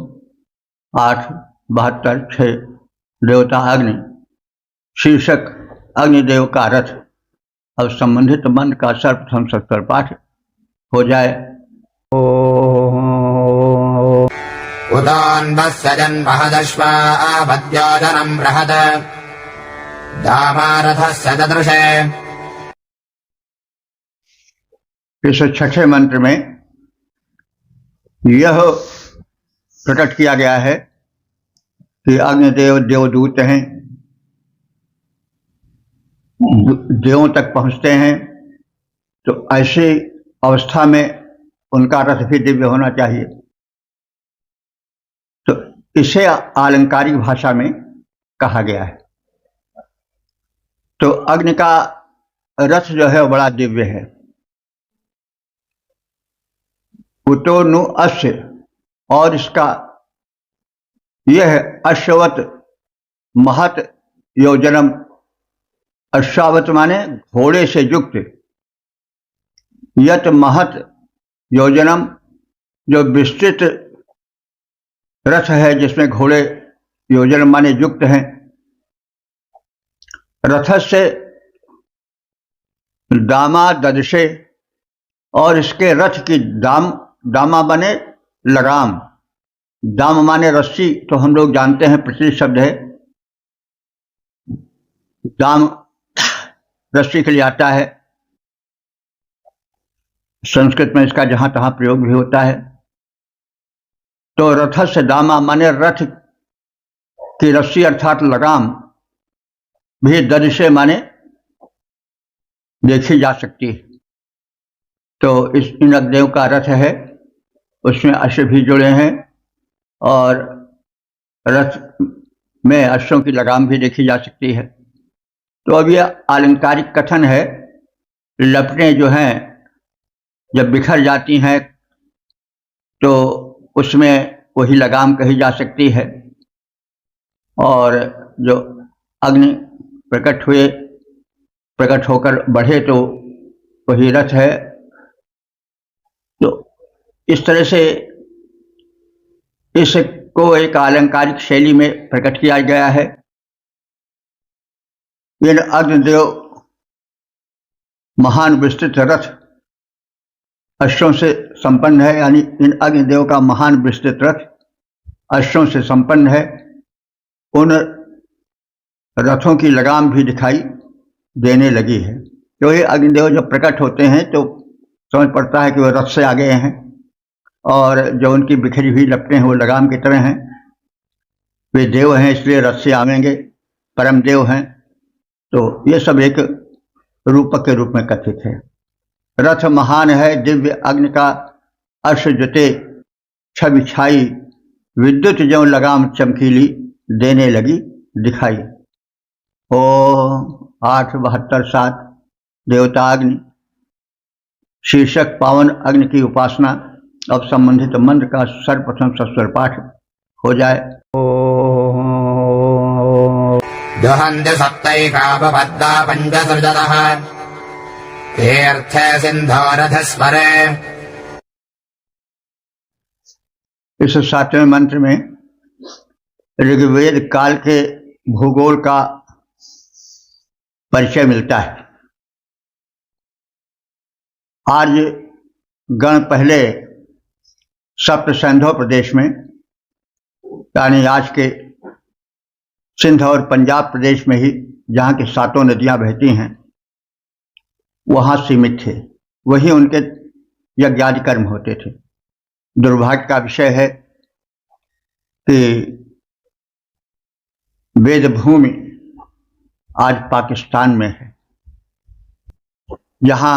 8:72-6 देवता अग्नि शीर्षक अग्निदेव का रथ। अब संबंधित मंत्र का सर्वप्रथम सत्तर पाठ हो जाए। उदान्वस्य जन्महदश्वाभद्योजनम् बृहत् दामारथस्य ददृशे। इस छठे मंत्र में यह प्रकट किया गया है कि अग्निदेव देवदूत हैं, देवों तक पहुंचते हैं, तो ऐसी अवस्था में उनका रथ भी दिव्य होना चाहिए। तो इसे आलंकारिक भाषा में कहा गया है। तो अग्नि का रथ जो है बड़ा दिव्य है। उतो नु अश्य, और इसका यह अश्वत महत योजनम, अश्वावत माने घोड़े से युक्त, यत महत योजनम जो विस्तृत रथ है जिसमें घोड़े योजन माने युक्त हैं। रथ से दामा ददशे, और इसके रथ की दामा माने लगाम, दाम माने रस्सी, तो हम लोग जानते हैं प्रचलित शब्द है, दाम रस्सी के लिए आता है। संस्कृत में इसका जहां तहां प्रयोग भी होता है। तो रथ से दामा माने रथ की रस्सी अर्थात लगाम भी ददशे माने देखी जा सकती है। तो इस इन अग्नियों का रथ है, उसमें अश्व भी जुड़े हैं और रथ में अश्वों की लगाम भी देखी जा सकती है। तो अब यह आलंकारिक कथन है। लपटें जो हैं जब बिखर जाती हैं तो उसमें वही लगाम कही जा सकती है, और जो अग्नि प्रकट होकर बढ़े तो वही रथ है। तो इस तरह से इसको एक आलंकारिक शैली में प्रकट किया गया है। इन अग्निदेव महान विस्तृत रथ अश्वों से संपन्न है, यानी इन अग्निदेव का महान विस्तृत रथ अश्वों से संपन्न है। उन रथों की लगाम भी दिखाई देने लगी है। तो ये अग्निदेव जब प्रकट होते हैं तो समझ पड़ता है कि वह रथ से आ गए हैं, और जो उनकी बिखरी हुई लपटें हैं वो लगाम की तरह हैं। वे देव हैं इसलिए रथ से आवेंगे, परम देव हैं। तो ये सब एक रूपक के रूप में कथित है। रथ महान है दिव्य अग्नि का, अर्श जते छवि छाई, विद्युत ज्यों लगाम चमकीली देने लगी दिखाई। ओ 872-7 देवता अग्नि शीर्षक पावन अग्नि की उपासना। अब संबंधित मंत्र का सर्वप्रथम सस्वर पाठ हो जाए। दुहन्ति सप्तैकापपद्दा पञ्चसृजतः तीर्थे सिन्धो रथस्परे। इस 7वें मंत्र में ऋग्वेद काल के भूगोल का परिचय मिलता है। आर्य गण पहले सप्त सैंधव प्रदेश में, यानी आज के सिंध और पंजाब प्रदेश में ही, जहाँ की 7 नदियां बहती हैं, वहाँ सीमित थे। वही उनके यज्ञादि कर्म होते थे। दुर्भाग्य का विषय है कि वेद भूमि आज पाकिस्तान में है, जहाँ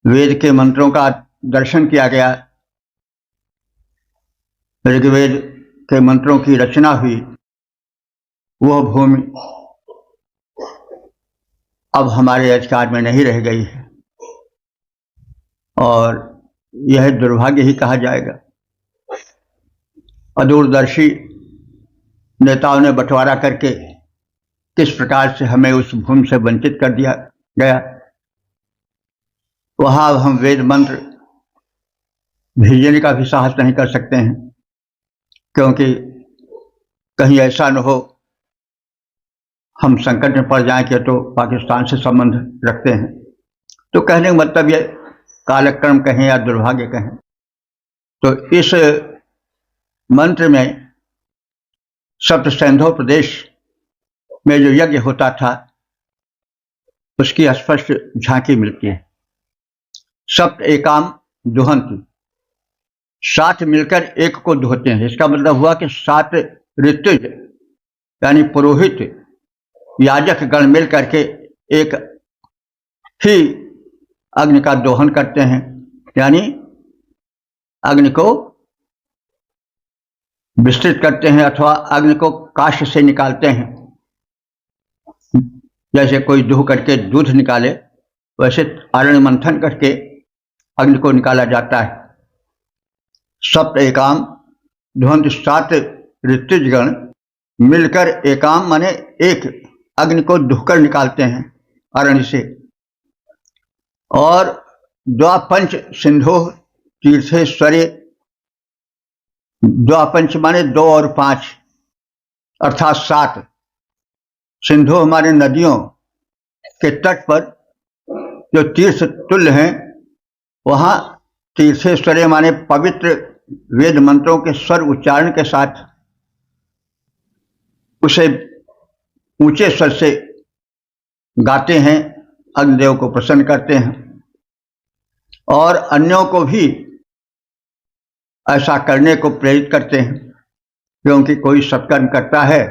वेद के मंत्रों का दर्शन किया गया, ऋग्वेद के मंत्रों की रचना हुई, वह भूमि अब हमारे अधिकार में नहीं रह गई है, और यह दुर्भाग्य ही कहा जाएगा। अदूरदर्शी नेताओं ने बंटवारा करके किस प्रकार से हमें उस भूमि से वंचित कर दिया गया। वहां हम वेद मंत्र भेजने का भी साहस नहीं कर सकते हैं, क्योंकि कहीं ऐसा न हो हम संकट में पड़ जाएं कि तो पाकिस्तान से संबंध रखते हैं। तो कहने का मतलब ये कालक्रम कहें या दुर्भाग्य कहें। तो इस मंत्र में सप्त सैंधव प्रदेश में जो यज्ञ होता था उसकी स्पष्ट झांकी मिलती है। सप्त एकाम दुहंती, 7 मिलकर एक को दुहते हैं। इसका मतलब हुआ कि 7 ऋतुज यानी पुरोहित याजक गण मिल करके एक ही अग्नि का दोहन करते हैं, यानी अग्नि को विस्तृत करते हैं अथवा अग्नि को काष्ठ से निकालते हैं। जैसे कोई दुह करके दूध निकाले, वैसे आरण्य मंथन करके अग्नि को निकाला जाता है। सप्त एकाम ध्वंत 7 ऋतुजगण मिलकर एकाम माने एक अग्नि को दुहकर निकालते हैं अरण्य से। और द्वापंच सिंधु तीर्थेश्वरे, द्वापंच माने 2 और 5 अर्थात 7। सिंधु हमारे नदियों के तट पर जो तीर्थ तुल्य हैं, वहां तीर्थेश्वरे माने पवित्र वेद मंत्रों के स्वर उच्चारण के साथ उसे ऊंचे स्वर से गाते हैं, अग्निदेव को प्रसन्न करते हैं। और अन्यों को भी ऐसा करने को प्रेरित करते हैं, क्योंकि कोई सत्कर्म करता है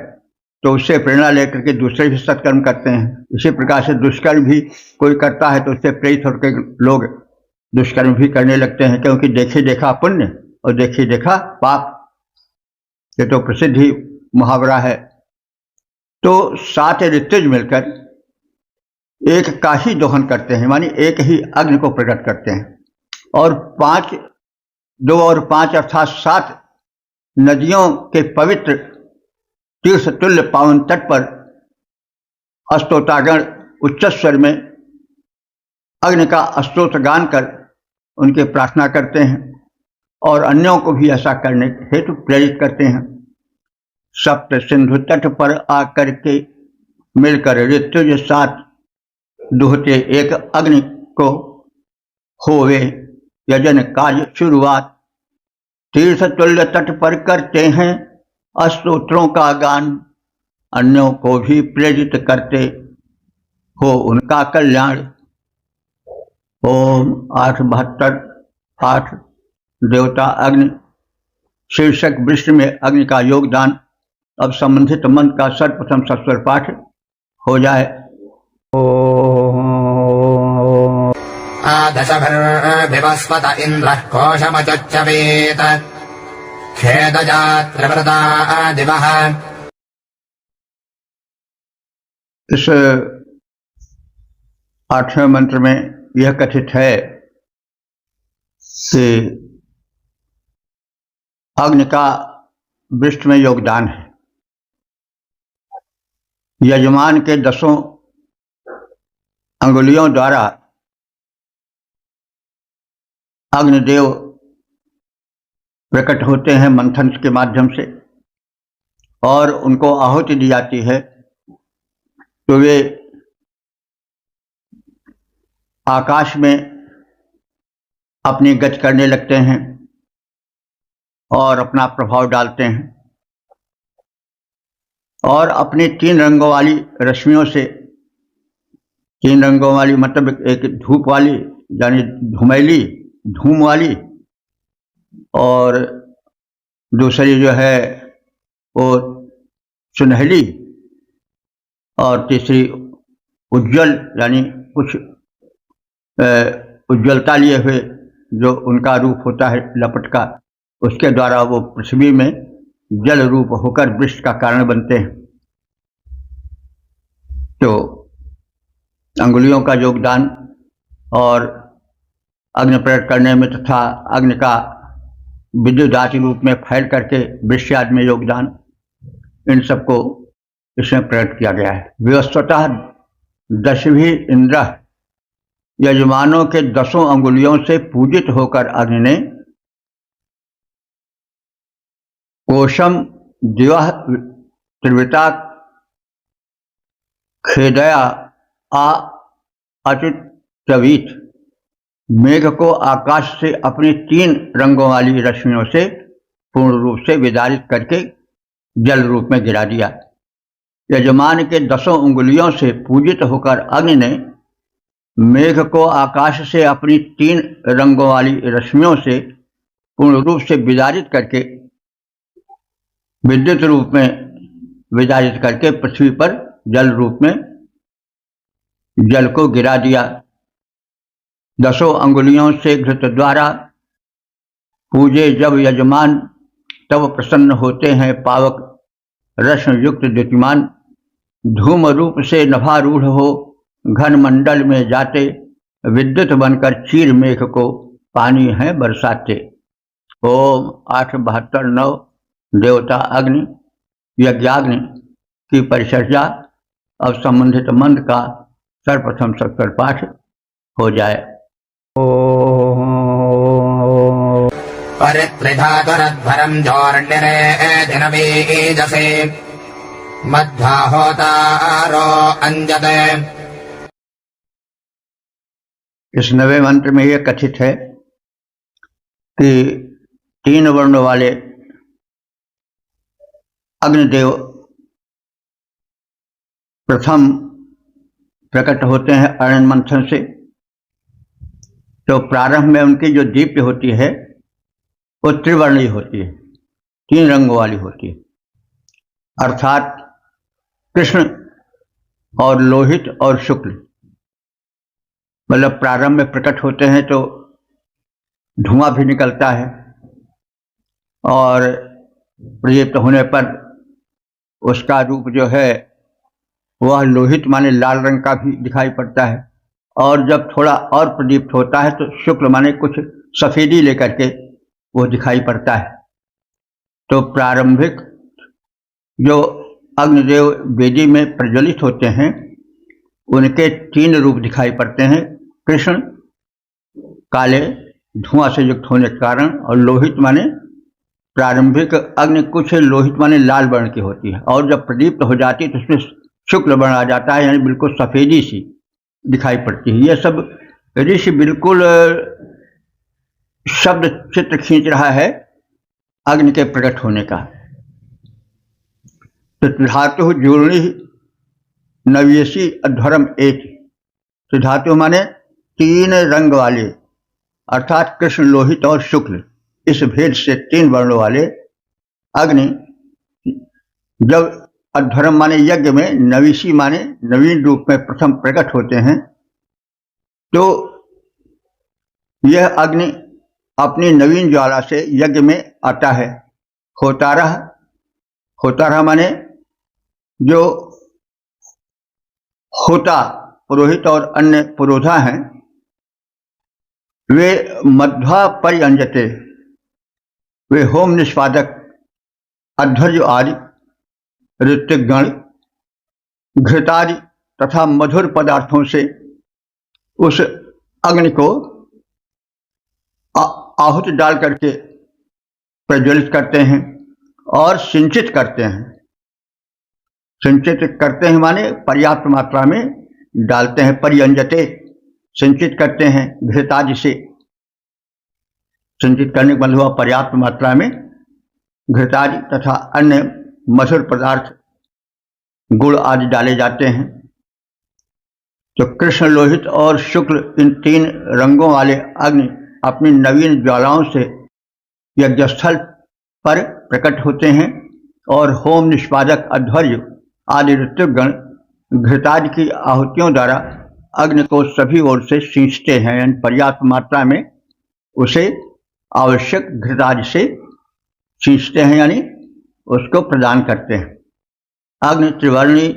तो उससे प्रेरणा लेकर के दूसरे भी सत्कर्म करते हैं। इसी प्रकार से दुष्कर्म भी कोई करता है तो उससे प्रेरित होकर लोग दुष्कर्म भी करने लगते हैं, क्योंकि देखे देखा पुण्य और देखे देखा पाप, ये तो प्रसिद्ध ही मुहावरा है। तो 7 ऋतुज मिलकर एक का ही दोहन करते हैं, मानी एक ही अग्नि को प्रकट करते हैं। और 2 और 5 अर्थात 7 नदियों के पवित्र तीर्थ तुल्य पावन तट पर स्तोत्रागण उच्च स्वर में अग्नि का स्तोत्र गान कर उनकी प्रार्थना करते हैं और अन्यों को भी ऐसा करने हेतु प्रेरित करते हैं। सप्त सिंधु तट पर आकर के मिलकर ऋतुज 7 दुहते एक अग्नि को होवे यजन कार्य शुरुआत। तीर्थ तुल्य तट पर करते हैं स्तोत्रों का गान, अन्यों को भी प्रेरित करते हो उनका कल्याण। ओम 872 8 देवता अग्नि शीर्षक वृष्टि में अग्नि का योगदान। अब संबंधित मंत्र का सर्वप्रथम सस्वर पाठ हो जाए। आदशभिर्विवस्वत इन्द्रः कोशमचच्चवेत खेदजात्रव्रता दिवः। इस 8वें मंत्र में यह कथित है कि अग्नि का वृष्टि में योगदान है। यजमान के 10 अंगुलियों द्वारा अग्निदेव प्रकट होते हैं मंथन के माध्यम से और उनको आहुति दी जाती है, तो वे आकाश में अपनी गति करने लगते हैं और अपना प्रभाव डालते हैं और अपने 3 रंगों वाली रश्मियों से, 3 रंगों वाली मतलब एक धूप वाली यानी धूमैली धूम वाली, और दूसरी जो है वो सुनहली, और तीसरी उज्जवल यानी कुछ उज्ज्वलता लिए हुए जो उनका रूप होता है लपट का, उसके द्वारा वो पृथ्वी में जल रूप होकर वृष्टि का कारण बनते हैं। तो अंगुलियों का योगदान और अग्नि प्रकट करने में तथा अग्नि का विद्युत आदि रूप में फैल करके वृष्टि आदि में योगदान, इन सबको इसमें प्रकट किया गया है। विवस्वतः 10वीं इंद्र यजमानों के 10 अंगुलियों से पूजित होकर अग्नि ने कोशम दिवह त्रिवृता खेदया आ अचितवीत, मेघ को आकाश से अपनी 3 रंगों वाली रश्मियों से पूर्ण रूप से विदारित करके जल रूप में गिरा दिया। यजमान के 10 अंगुलियों से पूजित होकर अग्नि ने मेघ को आकाश से अपनी 3 रंगों वाली रश्मियों से पूर्ण रूप से विदारित करके विद्युत रूप में विदारित करके पृथ्वी पर जल रूप में जल को गिरा दिया। 10 अंगुलियों से घृत द्वारा पूजे जब यजमान, तब प्रसन्न होते हैं पावक रश्म युक्त द्युतिमान धूम रूप से नभारूढ़ हो घन मंडल में जाते, विद्युत बनकर चीर मेघ को पानी है बरसाते। ओम 872-9 देवता अग्नि यज्ञाग्नि की परिचर्या अब संबंधित मंत्र का सर्वप्रथम सत्तर पाठ हो जाए। परित्रिधातुरध्वरम् जोर्निरे दिनबीजसे मध्वा होतारो अंजते। इस नवे मंत्र में यह कथित है कि 3 वर्ण वाले अग्निदेव प्रथम प्रकट होते हैं अरण मंथन से। तो प्रारंभ में उनकी जो दीप्ति होती है वो त्रिवर्णी होती है, 3 रंग वाली होती है, अर्थात कृष्ण और लोहित और शुक्ल। मतलब प्रारंभ में प्रकट होते हैं तो धुआं भी निकलता है और प्रदीप्त होने पर उसका रूप जो है वह लोहित माने लाल रंग का भी दिखाई पड़ता है, और जब थोड़ा और प्रदीप्त होता है तो शुक्ल माने कुछ सफेदी लेकर के वो दिखाई पड़ता है। तो प्रारंभिक जो अग्निदेव वेदी में प्रज्वलित होते हैं उनके 3 रूप दिखाई पड़ते हैं। कृष्ण काले धुआं से युक्त होने के कारण, और लोहित माने प्रारंभिक अग्नि कुछ लोहित माने लाल वर्ण की होती है, और जब प्रदीप्त हो जाती है तो उसमें शुक्ल वर्ण आ जाता है, यानी बिल्कुल सफेदी सी दिखाई पड़ती है। यह सब ऋषि बिल्कुल शब्द चित्र खींच रहा है अग्नि के प्रकट होने का। तो धातु जुड़नी नव्यसी अध्वरम एक। तो धातु माने 3 रंग वाले, अर्थात कृष्ण लोहित और शुक्ल, इस भेद से 3 वर्णों वाले अग्नि जब अध्वरम माने यज्ञ में, नवीसी माने नवीन रूप में प्रथम प्रकट होते हैं तो यह अग्नि अपनी नवीन ज्वाला से यज्ञ में आता है। होतारह माने जो होता पुरोहित और अन्य पुरोधा हैं वे मध्वा पर्यंजते, वे होम निष्पादक अध्वर्य आदि ऋत्विकगण घृतादि तथा मधुर पदार्थों से उस अग्नि को आहुति डाल करके प्रज्वलित करते हैं और सिंचित करते हैं। सिंचित करते हैं माने पर्याप्त मात्रा में डालते हैं। पर्यंजते सिंचित करते हैं, घृतादि से सिंचित करने का मतलब पर्याप्त मात्रा में घृतादि तथा अन्य मधुर पदार्थ गुड़ आदि डाले जाते हैं। तो कृष्ण लोहित और शुक्ल इन 3 रंगों वाले अग्नि अपनी नवीन ज्वालाओं से यज्ञस्थल पर प्रकट होते हैं और होम निष्पादक अध्वर्य आदि ऋत्विकगण घृतादि की आहुतियों द्वारा अग्नि को सभी ओर से सींचते हैं, यानी पर्याप्त मात्रा में उसे आवश्यक घृतादि से सींचते हैं, यानी उसको प्रदान करते हैं। अग्नि त्रिवर्णी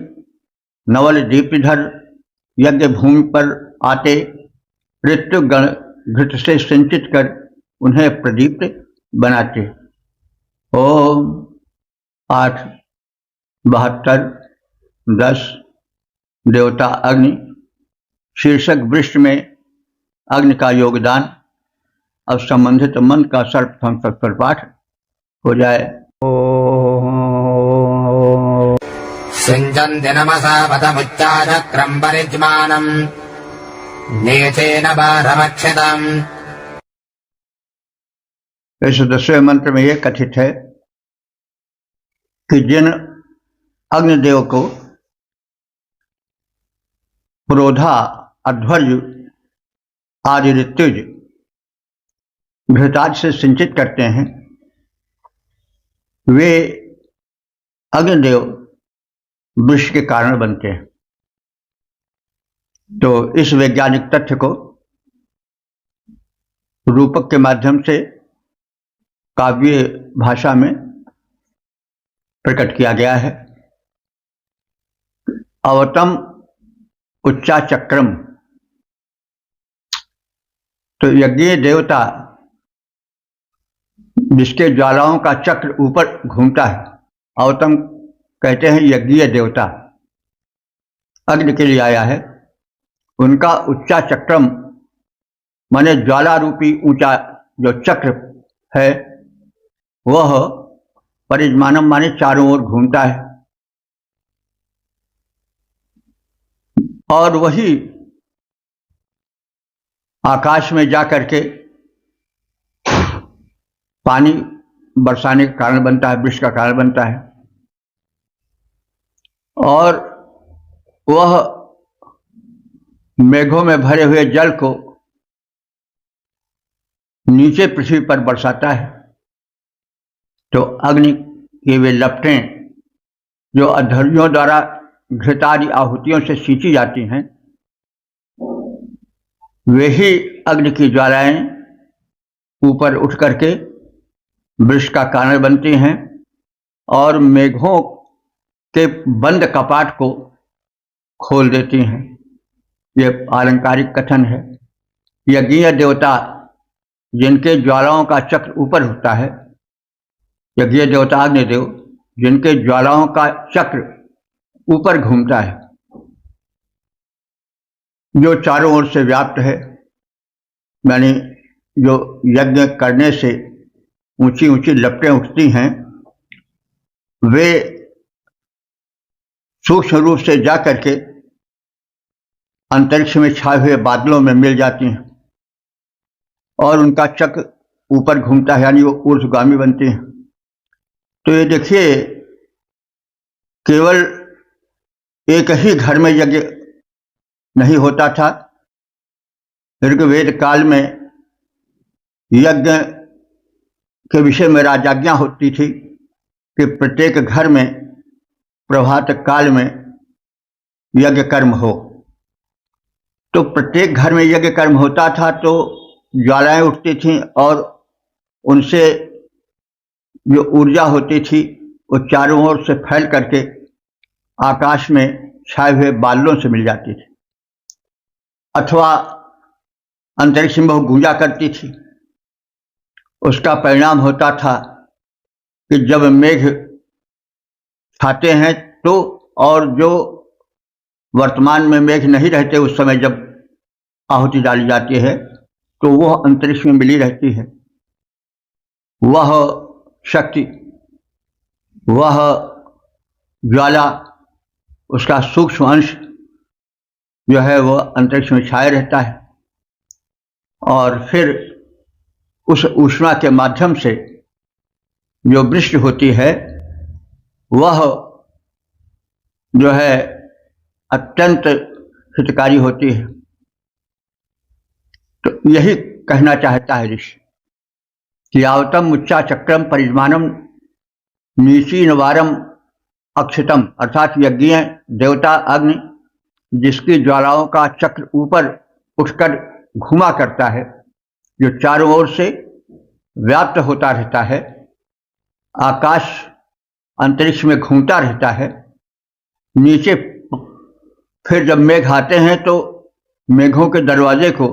नवल दीप्तिधर यज्ञ भूमि पर आते ऋत्विकगण घृत से सिंचित कर उन्हें प्रदीप्त बनाते। ओम 872-10 देवता अग्नि शीर्षक वृष्टि में अग्नि का योगदान। अब संबंधित मंत्र का सर्वप्रथम सत्तर पाठ हो जाए। सिञ्चन्ति नमसा पदमुच्चाचक्रम् परिज्मानम् नीचेन भारमक्षितम्। इस 10वें मंत्र में यह कथित है कि जिन अग्निदेव को पुरोधा अध्वर्य आदि ऋत्विज घृतादि से सिंचित करते हैं वे अग्निदेव वृष्टि के कारण बनते हैं। तो इस वैज्ञानिक तथ्य को रूपक के माध्यम से काव्य भाषा में प्रकट किया गया है। अवतम उच्चा चक्रम। तो यज्ञ देवता जिसके ज्वालाओं का चक्र ऊपर घूमता है, अवतम कहते हैं यज्ञीय देवता, अग्नि के लिए आया है। उनका उच्चा चक्रम माने ज्वाला रूपी ऊंचा जो चक्र है वह परिजमानम माने चारों ओर घूमता है, और वही आकाश में जाकर के पानी बरसाने का कारण बनता है, वृष्टि का कारण बनता है, और वह मेघों में भरे हुए जल को नीचे पृथ्वी पर बरसाता है। तो अग्नि की वे लपटें जो अध्वर्युओं द्वारा घृतादि आहुतियों से सींची जाती हैं, वे ही अग्नि की ज्वालाएं ऊपर उठ करके वृष्टि का कारण बनती हैं और मेघों के बंद कपाट को खोल देती हैं। ये आलंकारिक कथन है। यज्ञीय देवता जिनके ज्वालाओं का चक्र ऊपर होता है, यज्ञीय देवता अग्निदेव जिनके ज्वालाओं का चक्र ऊपर घूमता है, जो चारों ओर से व्याप्त है, यानी जो यज्ञ करने से ऊंची ऊंची लपटें उठती हैं, वे सूक्ष्म रूप से जाकर के अंतरिक्ष में छाए हुए बादलों में मिल जाती हैं और उनका चक्र ऊपर घूमता है, यानी वो ऊर्ध्वगामी बनती हैं। तो ये देखिए, केवल एक ही घर में यज्ञ नहीं होता था। ऋग्वेद काल में यज्ञ के विषय में राजाज्ञा होती थी कि प्रत्येक घर में प्रभात काल में यज्ञ कर्म हो। तो प्रत्येक घर में यज्ञ कर्म होता था तो ज्वालाएं उठती थीं और उनसे जो ऊर्जा होती थी वो चारों ओर से फैल करके आकाश में छाए हुए बादलों से मिल जाती थी, अथवा अंतरिक्ष में वो गूंजा करती थी। उसका परिणाम होता था कि जब मेघ छाते हैं तो, और जो वर्तमान में मेघ नहीं रहते उस समय जब आहुति डाली जाती है तो वह अंतरिक्ष में मिली रहती है। वह शक्ति, वह ज्वाला, उसका सूक्ष्म अंश जो है वह अंतरिक्ष में छाया रहता है और फिर उस ऊष्मा के माध्यम से जो वृष्टि होती है वह जो है अत्यंत हितकारी होती है। तो यही कहना चाहता है ऋषि कि आवतम उच्चा चक्रम परिजमानम नीचीनवारम अक्षितम, अर्थात यज्ञीय देवता अग्नि जिसकी ज्वालाओं का चक्र ऊपर उठकर घुमा करता है, जो चारों ओर से व्याप्त होता रहता है, आकाश अंतरिक्ष में घूमता रहता है, नीचे फिर जब मेघ आते हैं तो मेघों के दरवाजे को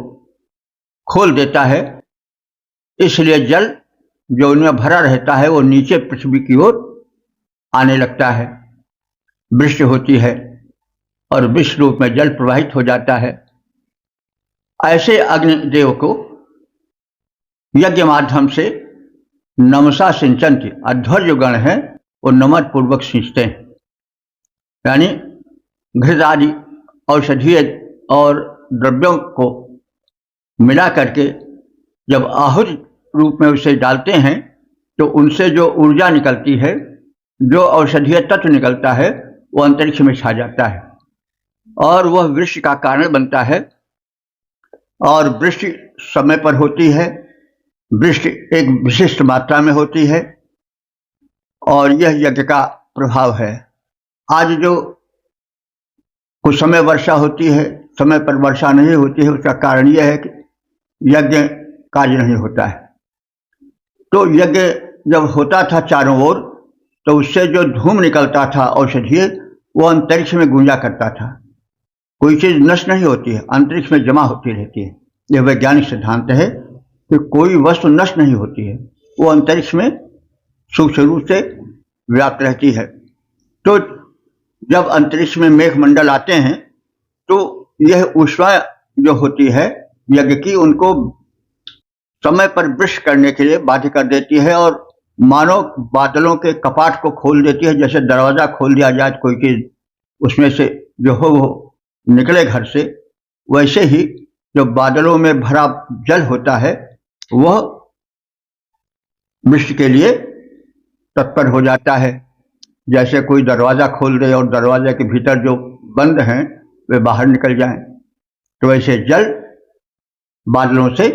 खोल देता है, इसलिए जल जो उनमें भरा रहता है वो नीचे पृथ्वी की ओर आने लगता है, वृष्टि होती है और विश्व रूप में जल प्रवाहित हो जाता है। ऐसे अग्निदेव को यज्ञ माध्यम से नमसा सिंचन्ति, अध्वर्य गण है वो नमन पूर्वक सींचते हैं, यानी घृत आदि औषधीय और द्रव्यों को मिला करके जब आहुति रूप में उसे डालते हैं तो उनसे जो ऊर्जा निकलती है, जो औषधीय तत्व निकलता है वो अंतरिक्ष में छा जाता है और वह वृष्टि का कारण बनता है। और वृष्टि समय पर होती है, वृष्टि एक विशिष्ट मात्रा में होती है और यह यज्ञ का प्रभाव है। आज जो कुछ समय वर्षा होती है, समय पर वर्षा नहीं होती है, उसका कारण यह है कि यज्ञ कार्य नहीं होता है। तो यज्ञ जब होता था चारों ओर तो उससे जो धूम निकलता था औषधीय, वो अंतरिक्ष में गूंजा करता था। कोई चीज नष्ट नहीं होती है, अंतरिक्ष में जमा होती रहती है। यह वैज्ञानिक सिद्धांत है कि कोई वस्तु नष्ट नहीं होती है, वो अंतरिक्ष में सूक्ष्म रूप से व्याप्त रहती है। तो जब अंतरिक्ष में मेघमंडल आते हैं तो यह ऊष्मा जो होती है यज्ञ की, उनको समय पर वृष्टि करने के लिए बाध्य कर देती है और मानो बादलों के कपाट को खोल देती है। जैसे दरवाजा खोल दिया जाए कोई चीज उसमें से जो हो वो निकले घर से, वैसे ही जो बादलों में भरा जल होता है वह वृष्टि के लिए तत्पर हो जाता है। जैसे कोई दरवाजा खोल दे और दरवाजे के भीतर जो बंद हैं वे बाहर निकल जाएं, तो वैसे जल बादलों से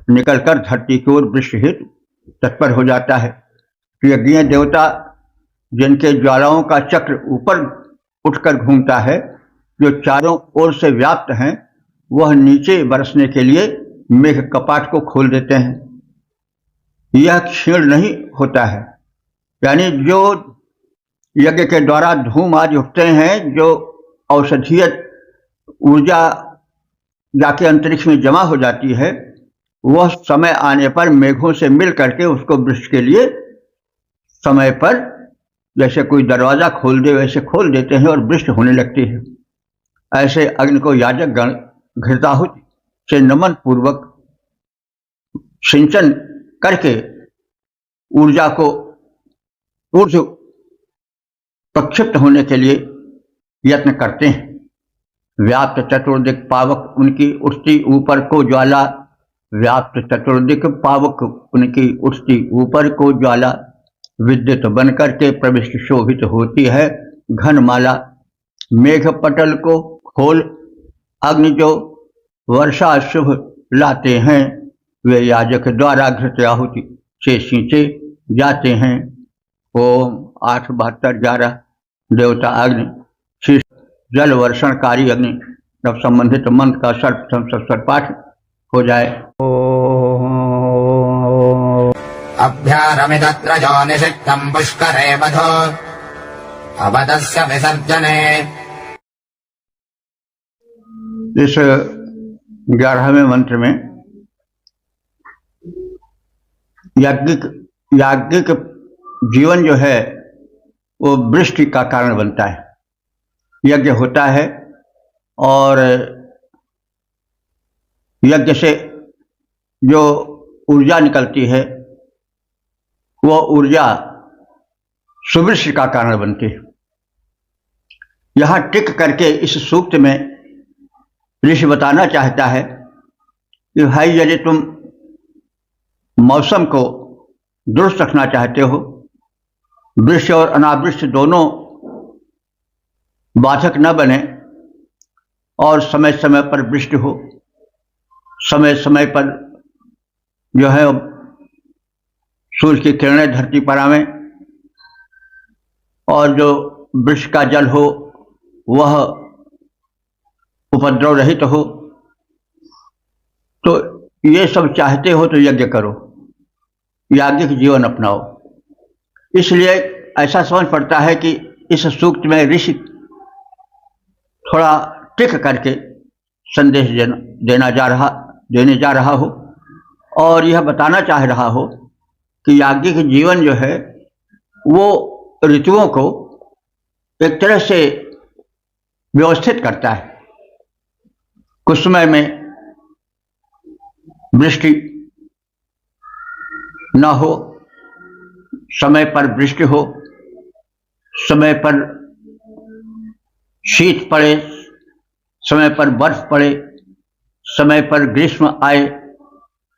निकलकर धरती की ओर वृष्टि हेतु तत्पर हो जाता है। यज्ञ देवता जिनके ज्वालाओं का चक्र ऊपर उठकर घूमता है, जो चारों ओर से व्याप्त हैं, वह नीचे बरसने के लिए मेघ कपाट को खोल देते हैं। यह क्षीण नहीं होता है, यानी जो यज्ञ के द्वारा धूम आदि उठते हैं, जो औषधीय ऊर्जा जाके अंतरिक्ष में जमा हो जाती है, वह समय आने पर मेघों से मिल करके उसको वृष्टि के लिए समय पर जैसे कोई दरवाजा खोल दे वैसे खोल देते हैं और वृष्टि होने लगती है। ऐसे अग्नि को याजक गण घृताहुति से नमन पूर्वक सिंचन करके ऊर्जा को ऊर्जा प्रक्षिप्त होने के लिए यत्न करते हैं। व्याप्त चतुर्दिक पावक उनकी उठती ऊपर को ज्वाला, व्याप्त चतुर्दिक पावक उनकी उठती ऊपर को ज्वाला, विद्युत बनकर के प्रविष्ट शोभित होती है घनमाला। मेघ पटल को खोल अग्नि जो वर्षा शुभ लाते हैं, वे याजक द्वारा घृत आहुति से सींचे जाते हैं। ओम 8-72-11 देवता अग्नि शीर्ष जल वर्षणकारी अग्नि। जब संबंधित मंत्र का सर्वप्रथम पाठ हो जाए। अभ्यारमिदत्र जो निषिक्तम् पुष्करे वधो अवदस्य विसर्जने। इस 11वें मंत्र में याज्ञिक जीवन जो है वो वृष्टि का कारण बनता है। यज्ञ होता है और यज्ञ से जो ऊर्जा निकलती है वह ऊर्जा सुवृष्टि का कारण बनती है। यहाँ टिक करके इस सूक्त में ऋषि बताना चाहता है कि भाई यदि तुम मौसम को दुरुस्त रखना चाहते हो, वृष्टि और अनावृष्टि दोनों बाधक न बने और समय समय पर वृष्टि हो, समय समय पर जो है सूर्य की किरणें धरती पर आवें और जो वृक्ष का जल हो वह उपद्रव रहित हो, तो ये सब चाहते हो तो यज्ञ करो, याज्ञिक जीवन अपनाओ। इसलिए ऐसा समझ पड़ता है कि इस सूक्त में ऋषि थोड़ा टिक करके संदेश देने जा रहा हो और यह बताना चाह रहा हो कि याज्ञिक जीवन जो है वो ऋतुओं को एक तरह से व्यवस्थित करता है। कुछ समय में वृष्टि न हो, समय पर वृष्टि हो, समय पर शीत पड़े, समय पर बर्फ पड़े, समय पर ग्रीष्म आए,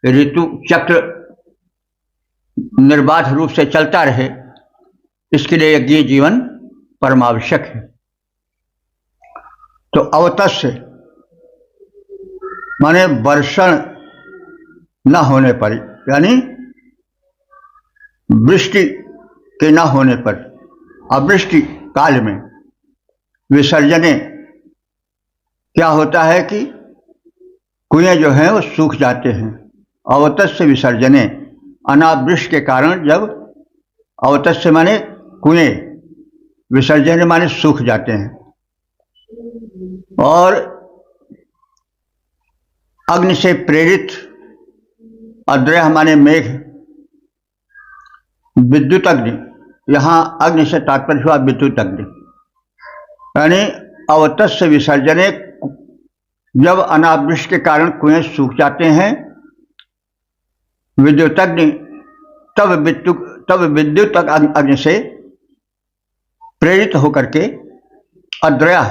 ऋतु चक्र निर्बाध रूप से चलता रहे, इसके लिए यज्ञीय जीवन परमावश्यक है। तो अवतस्य माने वर्षण न होने पर, यानी वृष्टि के न होने पर, अवृष्टि काल में विसर्जने क्या होता है कि कुएं जो हैं वो सूख जाते हैं। अवतस्य विसर्जने, अनावृष्टि के कारण जब अवतस्य माने कुएं, विसर्जन माने सूख जाते हैं, और अग्नि से प्रेरित अद्रय माने मेघ, विद्युत अग्नि, यहाँ अग्नि से तात्पर्य हुआ विद्युत अग्नि, यानी अवतस्य विसर्जने, जब अनावृष्टि के कारण कुएं सूख जाते हैं, विद्युत अग्नि, तब विद्युत अग्नि से प्रेरित होकर के अद्रया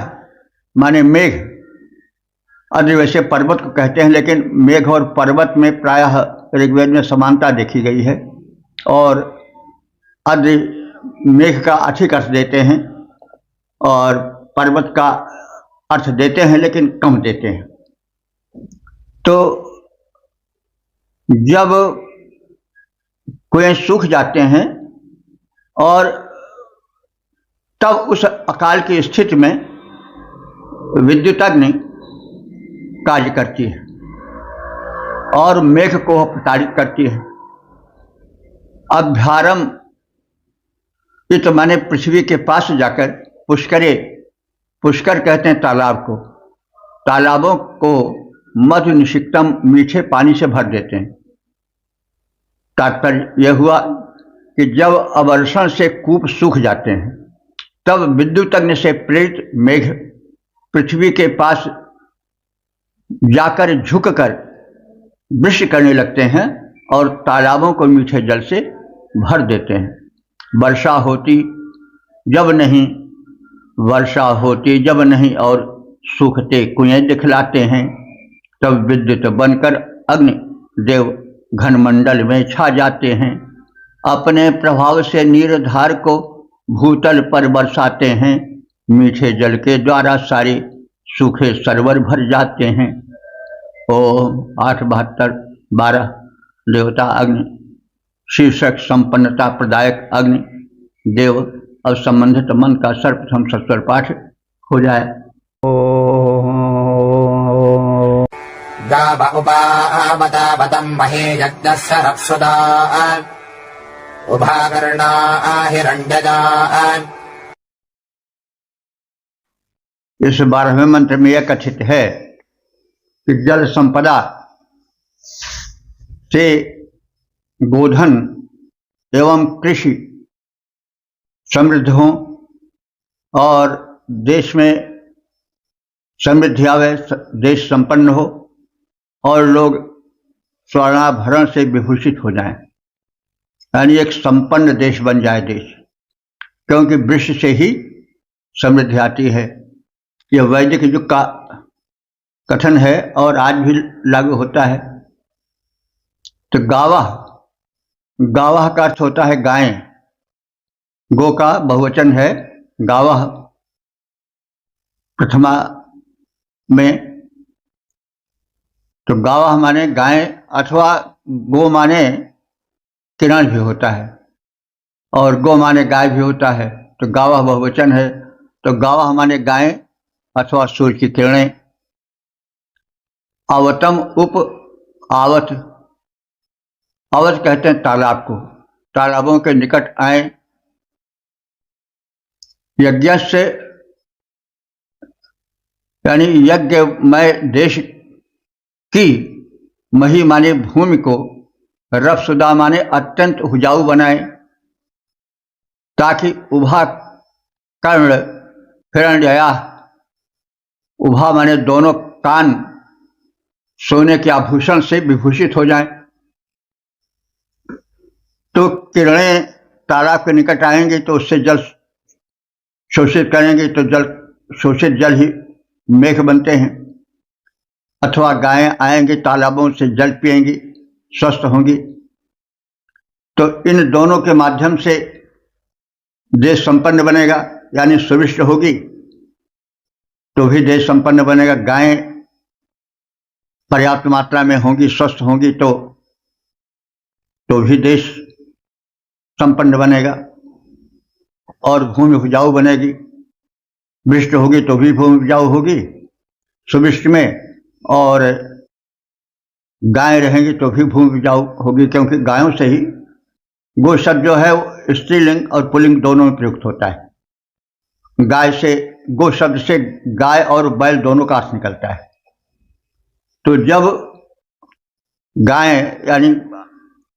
माने मेघ, अद्र वैसे पर्वत को कहते हैं, लेकिन मेघ और पर्वत में प्रायः ऋग्वेद में समानता देखी गई है, और अद्र मेघ का अधिक अर्थ देते हैं और पर्वत का अर्थ देते हैं, लेकिन कम देते हैं। तो जब कुएं सूख जाते हैं और तब उस अकाल की स्थिति में विद्युत अग्नि कार्य करती है और मेघ को प्रताड़ित करती है। अभ्यारम इत माने पृथ्वी के पास जाकर पुष्करे, पुष्कर कहते हैं तालाब को, तालाबों को मधु निषिक्तम मीठे पानी से भर देते हैं। तात्पर्य यह हुआ कि जब अवर्षण से कूप सूख जाते हैं, तब विद्युत अग्नि से प्रेरित मेघ पृथ्वी के पास जाकर झुककर वृष्टि करने लगते हैं और तालाबों को मीठे जल से भर देते हैं। वर्षा होती जब नहीं, वर्षा होती जब नहीं और सूखते कुएं दिखलाते हैं, तब विद्युत बनकर अग्नि देव घनमंडल में छा जाते हैं। अपने प्रभाव से नीरधार को भूतल पर बरसाते हैं, मीठे जल के द्वारा सारे सूखे सरोवर भर जाते हैं। ओम 872 12 देवता अग्नि, शीर्षक संपन्नता प्रदायक अग्नि देव। अब संबंधित मन का सर्वप्रथम सस्वर पाठ हो जाए। गाव उपावतावतं महे यज्ञस्य रक्षुदा उभाकर्णा हिरण्यजा। इस 12वें मंत्र में यह कथित है कि जल संपदा से गोधन एवं कृषि समृद्ध हो और देश में समृद्धि आवे, देश संपन्न हो और लोग स्वर्णाभरण से विभूषित हो जाएं, यानी एक संपन्न देश बन जाए देश, क्योंकि वृक्ष से ही समृद्धि आती है। यह वैदिक युग का कथन है और आज भी लागू होता है। तो गावाह, गावाह का अर्थ होता है गायें, गो का बहुवचन है गावाह प्रथमा में। तो गावाह माने गायें, अथवा गो माने किरण भी होता है और गो माने गाय भी होता है, तो गावाह बहुवचन है। तो गावाह माने गायें अथवा सूर्य की किरणें। आवतम उप आवत, आवत कहते हैं तालाब को, तालाबों के निकट आए। यज्ञ से यानी यज्ञमय देश की, मही माने भूमि को, रफसुदा माने अत्यंत उपजाऊ बनाए, ताकि उभा कर्ण हिरण्यया, उभा माने दोनों कान सोने के आभूषण से विभूषित हो जाएं। तो किरणें तालाब के निकट आएंगे तो उससे जल शोषित करेंगे, तो जल शोषित जल ही मेघ बनते हैं। अथवा गायें आएंगी तालाबों से जल पिएंगी, स्वस्थ होंगी। तो इन दोनों के माध्यम से देश संपन्न बनेगा, यानी सुविष्ट होगी तो भी देश संपन्न बनेगा। गायें पर्याप्त मात्रा में होंगी, स्वस्थ होंगी तो भी देश संपन्न बनेगा और भूमि उपजाऊ बनेगी। वृष्टि होगी तो भी भूमि उपजाऊ होगी सुविष्ट में, और गायें रहेंगी तो भी भूमि उपजाऊ होगी, क्योंकि गायों से ही गो शब्द जो है स्त्रीलिंग और पुल्लिंग दोनों में प्रयुक्त होता है। गाय से गो शब्द से गाय और बैल दोनों का अर्थ निकलता है। तो जब गाय यानी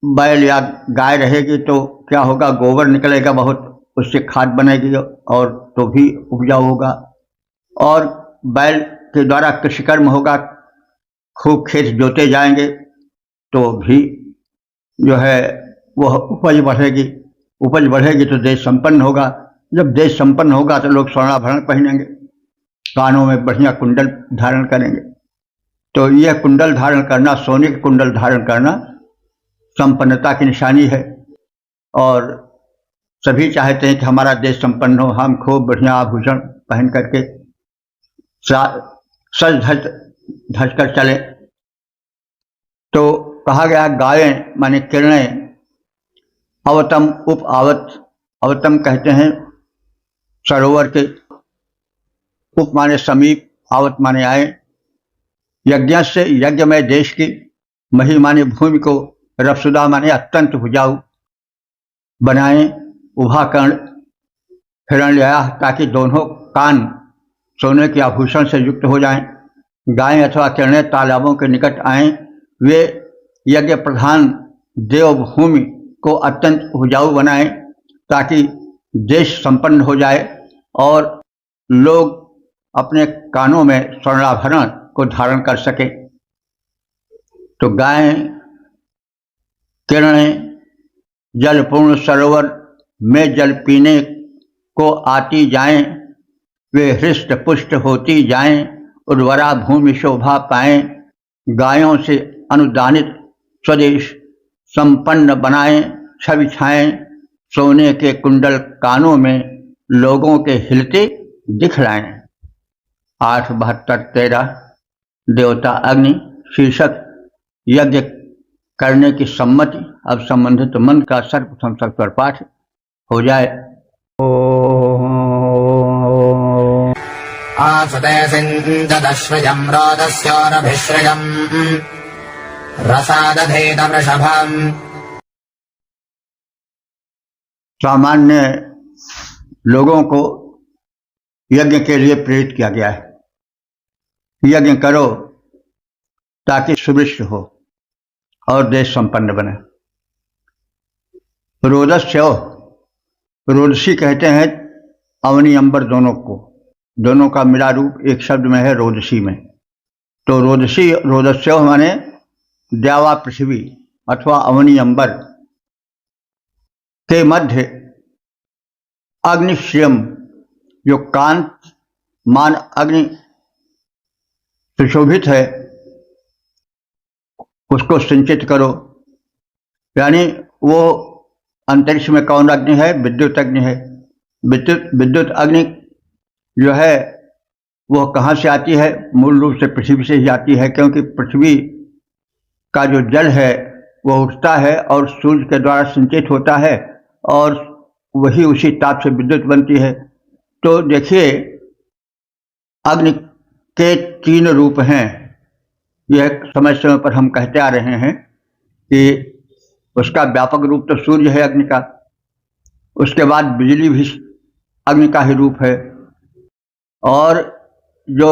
बैल या गाय रहेगी तो क्या होगा, गोबर निकलेगा बहुत, उससे खाद बनेगी और तो भी उपजाऊ होगा। और बैल के द्वारा कृषिकर्म होगा, खूब खेत जोते जाएंगे तो भी जो है वह उपज बढ़ेगी। उपज बढ़ेगी तो देश संपन्न होगा। जब देश संपन्न होगा तो लोग स्वर्णाभरण पहनेंगे, कानों में बढ़िया कुंडल धारण करेंगे। तो यह कुंडल धारण करना, सोने के कुंडल धारण करना संपन्नता की निशानी है। और सभी चाहते हैं कि हमारा देश संपन्न हो, हम खूब बढ़िया आभूषण पहन करके सज धज कर चले। तो कहा गया गायें माने किरणें, अवतम उप आवत, अवतम कहते हैं सरोवर के, उप माने समीप, आवत माने आए। यज्ञ से यज्ञमय देश की, मही माने भूमि को, रफसुदा माने अत्यंत उपजाऊ बनाएं। उभाकर्ण हिरण्यया ताकि दोनों कान सोने के आभूषण से युक्त हो जाएं। गायें अथवा किरणें तालाबों के निकट आएं। वे यज्ञ प्रधान देवभूमि को अत्यंत उपजाऊ बनाएं ताकि देश संपन्न हो जाए और लोग अपने कानों में स्वर्णाभरण को धारण कर सके। तो गायें किरणें जलपूर्ण सरोवर में जल पीने को आती जाएं। वे हृष्ट पुष्ट होती जाएं, उर्वरा भूमि शोभा पाएं। गायों से अनुदानित स्वदेश संपन्न बनाएं, छवि छाएं। सोने के कुंडल कानों में लोगों के हिलते दिखलाएं। 8:72-13 देवता अग्नि शीर्षक यज्ञ करने की सम्मति। अब संबंधित मंत्र का सर्वप्रथम सत्वर पाठ हो जाए। आसुते सिंदश्रयम् रोदस्योरभिश्रयम् रसादधेत वृषभम्। सामान्य लोगों को यज्ञ के लिए प्रेरित किया गया है। यज्ञ करो ताकि सुभिष्ट हो और देश संपन्न बने। रोदस्य, रोदसी कहते हैं अवनी अंबर दोनों को, दोनों का मिला रूप एक शब्द में है रोदसी में। तो रोदसी रोदस्य माने द्यावा पृथ्वी अथवा अवनी अंबर के मध्य अग्निश्रियम, जो कांत मान अग्नि सुशोभित है, उसको सिंचित करो। यानी वो अंतरिक्ष में कौन अग्नि है? विद्युत अग्नि है। विद्युत अग्नि जो है वो कहाँ से आती है? मूल रूप से पृथ्वी से ही आती है, क्योंकि पृथ्वी का जो जल है वो उठता है और सूर्य के द्वारा सिंचित होता है और वही उसी ताप से विद्युत बनती है। तो देखिए अग्नि के 3 रूप हैं। यह समय समय पर हम कहते आ रहे हैं कि उसका व्यापक रूप तो सूर्य है अग्नि का, उसके बाद बिजली भी अग्नि का ही रूप है, और जो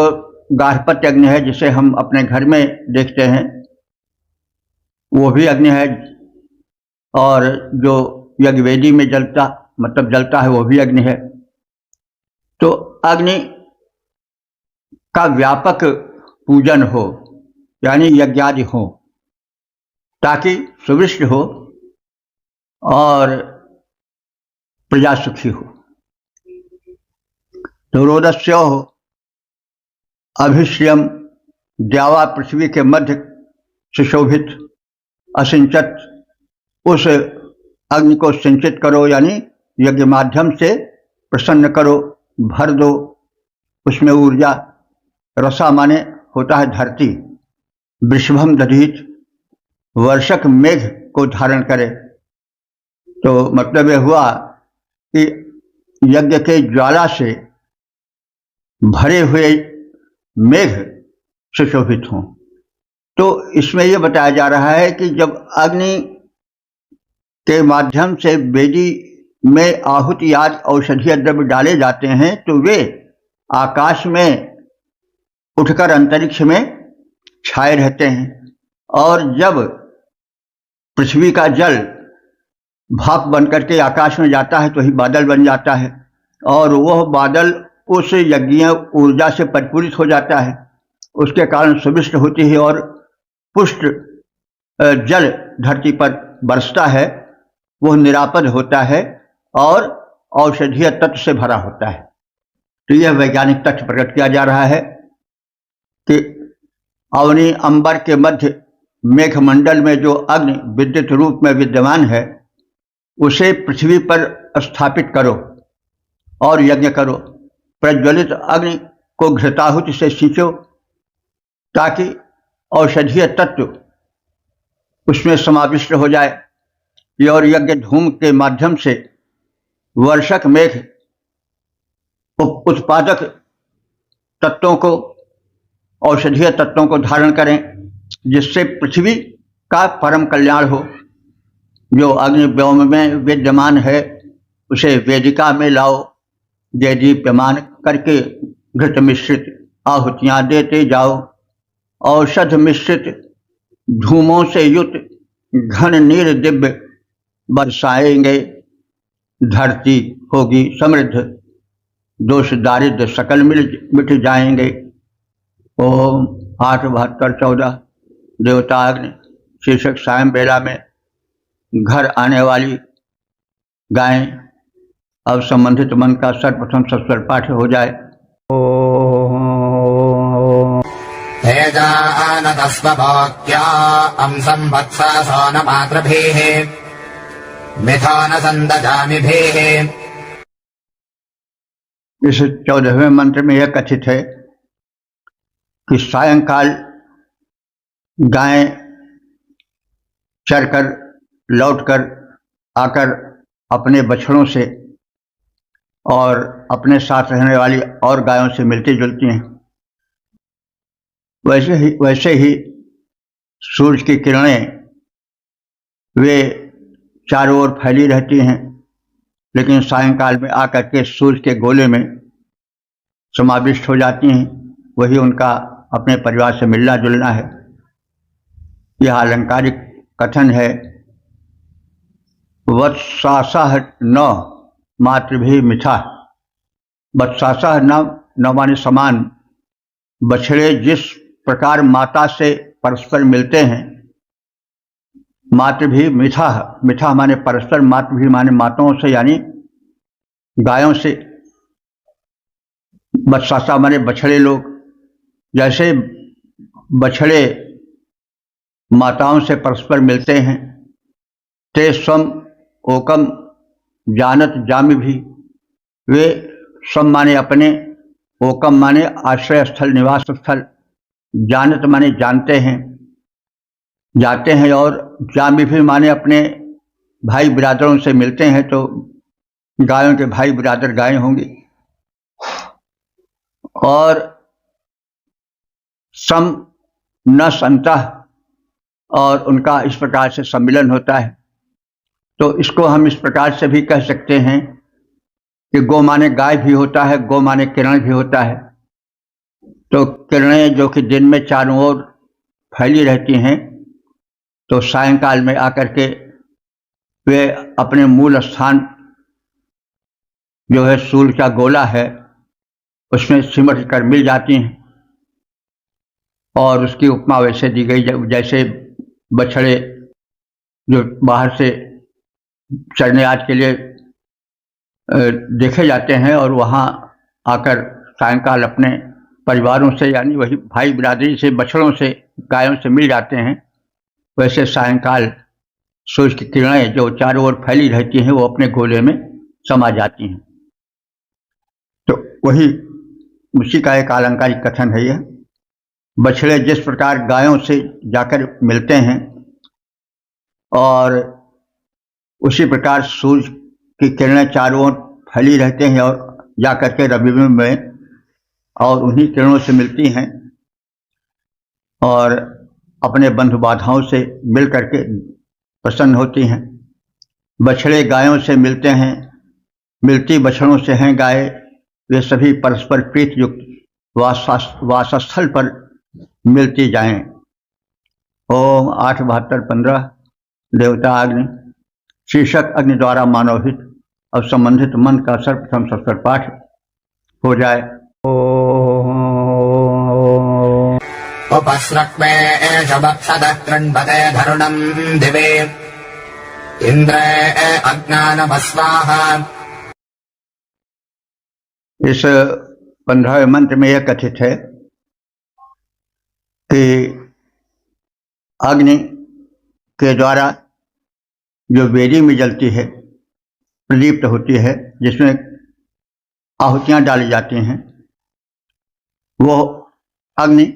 गार्हपत्य अग्नि है जिसे हम अपने घर में देखते हैं वो भी अग्नि है, और जो यज्ञवेदी में जलता है वो भी अग्नि है। तो अग्नि का व्यापक पूजन हो, यानी यज्ञादि हो, ताकि सुविष्ट हो और प्रजा सुखी हो। तो रोदस्य हो अभिश्रियम, द्यावा पृथ्वी के मध्य सुशोभित, असिंचत, उस अग्नि को सिंचित करो, यानी यज्ञ माध्यम से प्रसन्न करो, भर दो उसमें ऊर्जा। रसा माने होता है धरती, वृषभम दधीत, वर्षक मेघ को धारण करे। तो मतलब यह हुआ कि यज्ञ के ज्वाला से भरे हुए मेघ सुशोभित हों। तो इसमें यह बताया जा रहा है कि जब अग्नि के माध्यम से वेदी में आहुति आदि औषधीय द्रव्य डाले जाते हैं तो वे आकाश में उठकर अंतरिक्ष में छाए रहते हैं, और जब पृथ्वी का जल भाप बनकर के आकाश में जाता है तो ही बादल बन जाता है, और वह बादल उस यज्ञीय ऊर्जा से परिपूरित हो जाता है। उसके कारण सुविष्ट होती है और पुष्ट जल धरती पर बरसता है। वह निरापद होता है और औषधीय तत्व से भरा होता है। तो यह वैज्ञानिक तथ्य प्रकट किया जा रहा है कि अवनी अंबर के मध्य मेघमंडल में जो अग्नि विद्युत रूप में विद्यमान है, उसे पृथ्वी पर स्थापित करो और यज्ञ करो। प्रज्वलित अग्नि को घृताहुति से सींचो ताकि औषधीय तत्व उसमें समाविष्ट हो जाए, और यज्ञ धूम के माध्यम से वर्षक मेघ उत्पादक तत्वों को, औषधीय तत्वों को धारण करें, जिससे पृथ्वी का परम कल्याण हो। जो अग्नि व्योम में विद्यमान है उसे वेदिका में लाओ, दीप्यमान करके घृत मिश्रित आहुतियां देते जाओ। औषध मिश्रित धूमों से युक्त घन नीर दिव्य बरसाएंगे, धरती होगी समृद्ध, दोष दारिद्र सकल मिट जाएंगे। ओम 8, 72, 14 देवताग्नि शीर्षक सायं बेला में घर आने वाली गायें। अब संबंधित मन का सर्वप्रथम सस्वर पाठ हो जाए। तेजानतस्वभोक्या संवत्सा सोनमातृभिः मिथुनसन्दजामिभिः। इस 14वें मंत्र में यह कथित है कि सायंकाल गायें चरकर लौटकर आकर अपने बछड़ों से और अपने साथ रहने वाली और गायों से मिलती जुलती हैं। वैसे ही सूरज की किरणें वे चारों ओर फैली रहती हैं, लेकिन सायंकाल में आकर के सूरज के गोले में समाविष्ट हो जाती हैं। वही उनका अपने परिवार से मिलना जुलना है। यह अलंकारिक कथन है। वत्सासह न मातृभि मिथा। वत्सासह न माने समान। बछड़े जिस प्रकार माता से परस्पर मिलते हैं, मातृभि मिथा, मिथा माने परस्पर, मातृभि माने माताओं से यानी गायों से। वत्सासा माने बछड़े लोग। जैसे बछड़े माताओं से परस्पर मिलते हैं, ते स्वम ओकम जानत जामि भी। वे स्वम माने अपने, ओकम माने आश्रय स्थल, निवास स्थल, जानत माने जानते हैं, जाते हैं, और जामि भी माने अपने भाई बिरादरों से मिलते हैं। तो गायों के भाई बिरादर गायें होंगी। और सम न संतः, और उनका इस प्रकार से सम्मिलन होता है। तो इसको हम इस प्रकार से भी कह सकते हैं कि गो माने गाय भी होता है, गो माने किरण भी होता है। तो किरणें जो कि दिन में चारों ओर फैली रहती हैं, तो सायंकाल में आकर के वे अपने मूल स्थान जो है सूर्य का गोला है उसमें सिमट कर मिल जाती हैं। और उसकी उपमा वैसे दी गई जैसे बछड़े जो बाहर से चरने आज के लिए देखे जाते हैं और वहाँ आकर सायंकाल अपने परिवारों से यानी वही भाई बिरादरी से, बछड़ों से, गायों से मिल जाते हैं। वैसे सायंकाल सूर्य की किरणें जो चारों ओर फैली रहती हैं वो अपने गोले में समा जाती हैं। तो वही उसी का एक अलंकारिक कथन है यह। बछड़े जिस प्रकार गायों से जाकर मिलते हैं और उसी प्रकार सूर्य की किरणें चारों ओर फैली रहते हैं और जाकर के रविबिंब में और उन्हीं किरणों से मिलती हैं और अपने बंधु बाधाओं से मिल करके प्रसन्न होती हैं। बछड़े गायों से मिलते हैं, मिलती बछड़ों से हैं गाय, वे सभी परस्पर प्रीत युक्त वासस्थल पर मिलती जाएं। ओम 8-72-15 देवता अग्नि शीर्षक अग्नि द्वारा मानवहित और संबंधित मंत्र का सर्वप्रथम सस्वर पाठ हो जाए। उपस्रक्मे शबक्षदः कृण्वते धरुणम् दिवे इन्द्रे अज्ञानमस्वाहा। इस 15वें मंत्र में यह कथित है कि अग्नि के द्वारा जो वेदी में जलती है, प्रदीप्त होती है, जिसमें आहुतियां डाली जाती हैं, वो अग्नि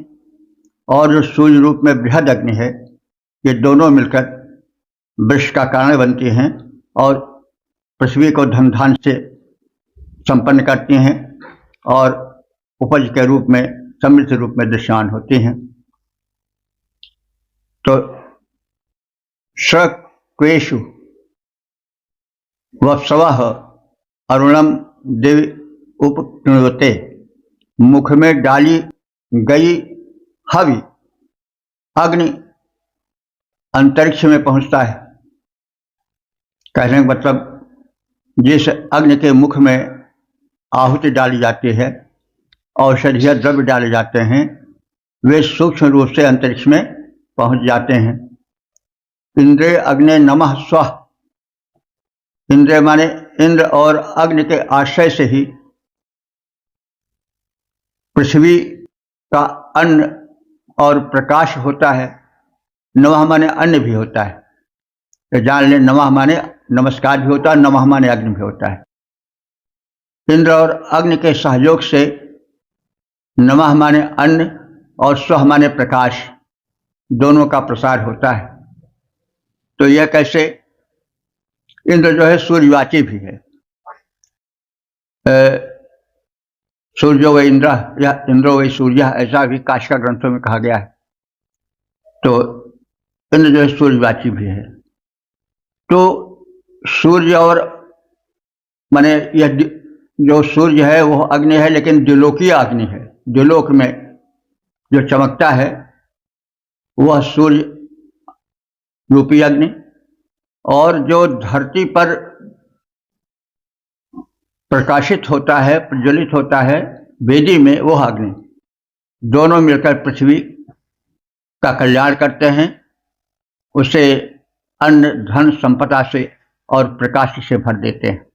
और जो सूर्य रूप में बृहद अग्नि है, ये दोनों मिलकर वृक्ष का कारण बनती हैं और पृथ्वी को धन धान से संपन्न करती हैं और उपज के रूप में समृद्ध रूप में दृश्यमान होती हैं। तो स्वेषु वत्सवः अरुणम दिव्य उपकृण्वते, मुख में डाली गई हवि अग्नि अंतरिक्ष में पहुंचता है। कहने का मतलब जिस अग्नि के मुख में आहुति डाली जाती है, औषधीय द्रव्य डाले जाते हैं, वे सूक्ष्म रूप से अंतरिक्ष में पहुंच जाते हैं। इंद्रे अग्नि नमः स्वः, इंद्र माने इंद्र और अग्नि के आश्रय से ही पृथ्वी का अन्न और प्रकाश होता है। नमः माने अन्न भी होता है, तो जान ले नमः माने नमस्कार भी होता है, नमः माने अग्नि भी होता है। इंद्र और अग्नि के सहयोग से नमः माने अन्न और स्वः माने प्रकाश, दोनों का प्रसार होता है। तो यह कैसे? इंद्र जो है सूर्यवाची भी है। सूर्यो व इंद्र या इंद्रो व सूर्य, ऐसा भी काशिका ग्रंथों में कहा गया है। तो इंद्र जो है सूर्यवाची भी है। तो सूर्य और माने यह जो सूर्य है वो अग्नि है, लेकिन द्विलोकीय अग्नि है। द्विलोक में जो चमकता है वह सूर्य रूपी अग्नि, और जो धरती पर प्रकाशित होता है, प्रज्वलित होता है वेदी में, वह अग्नि, दोनों मिलकर पृथ्वी का कल्याण करते हैं, उसे अन्न धन संपदा से और प्रकाश से भर देते हैं।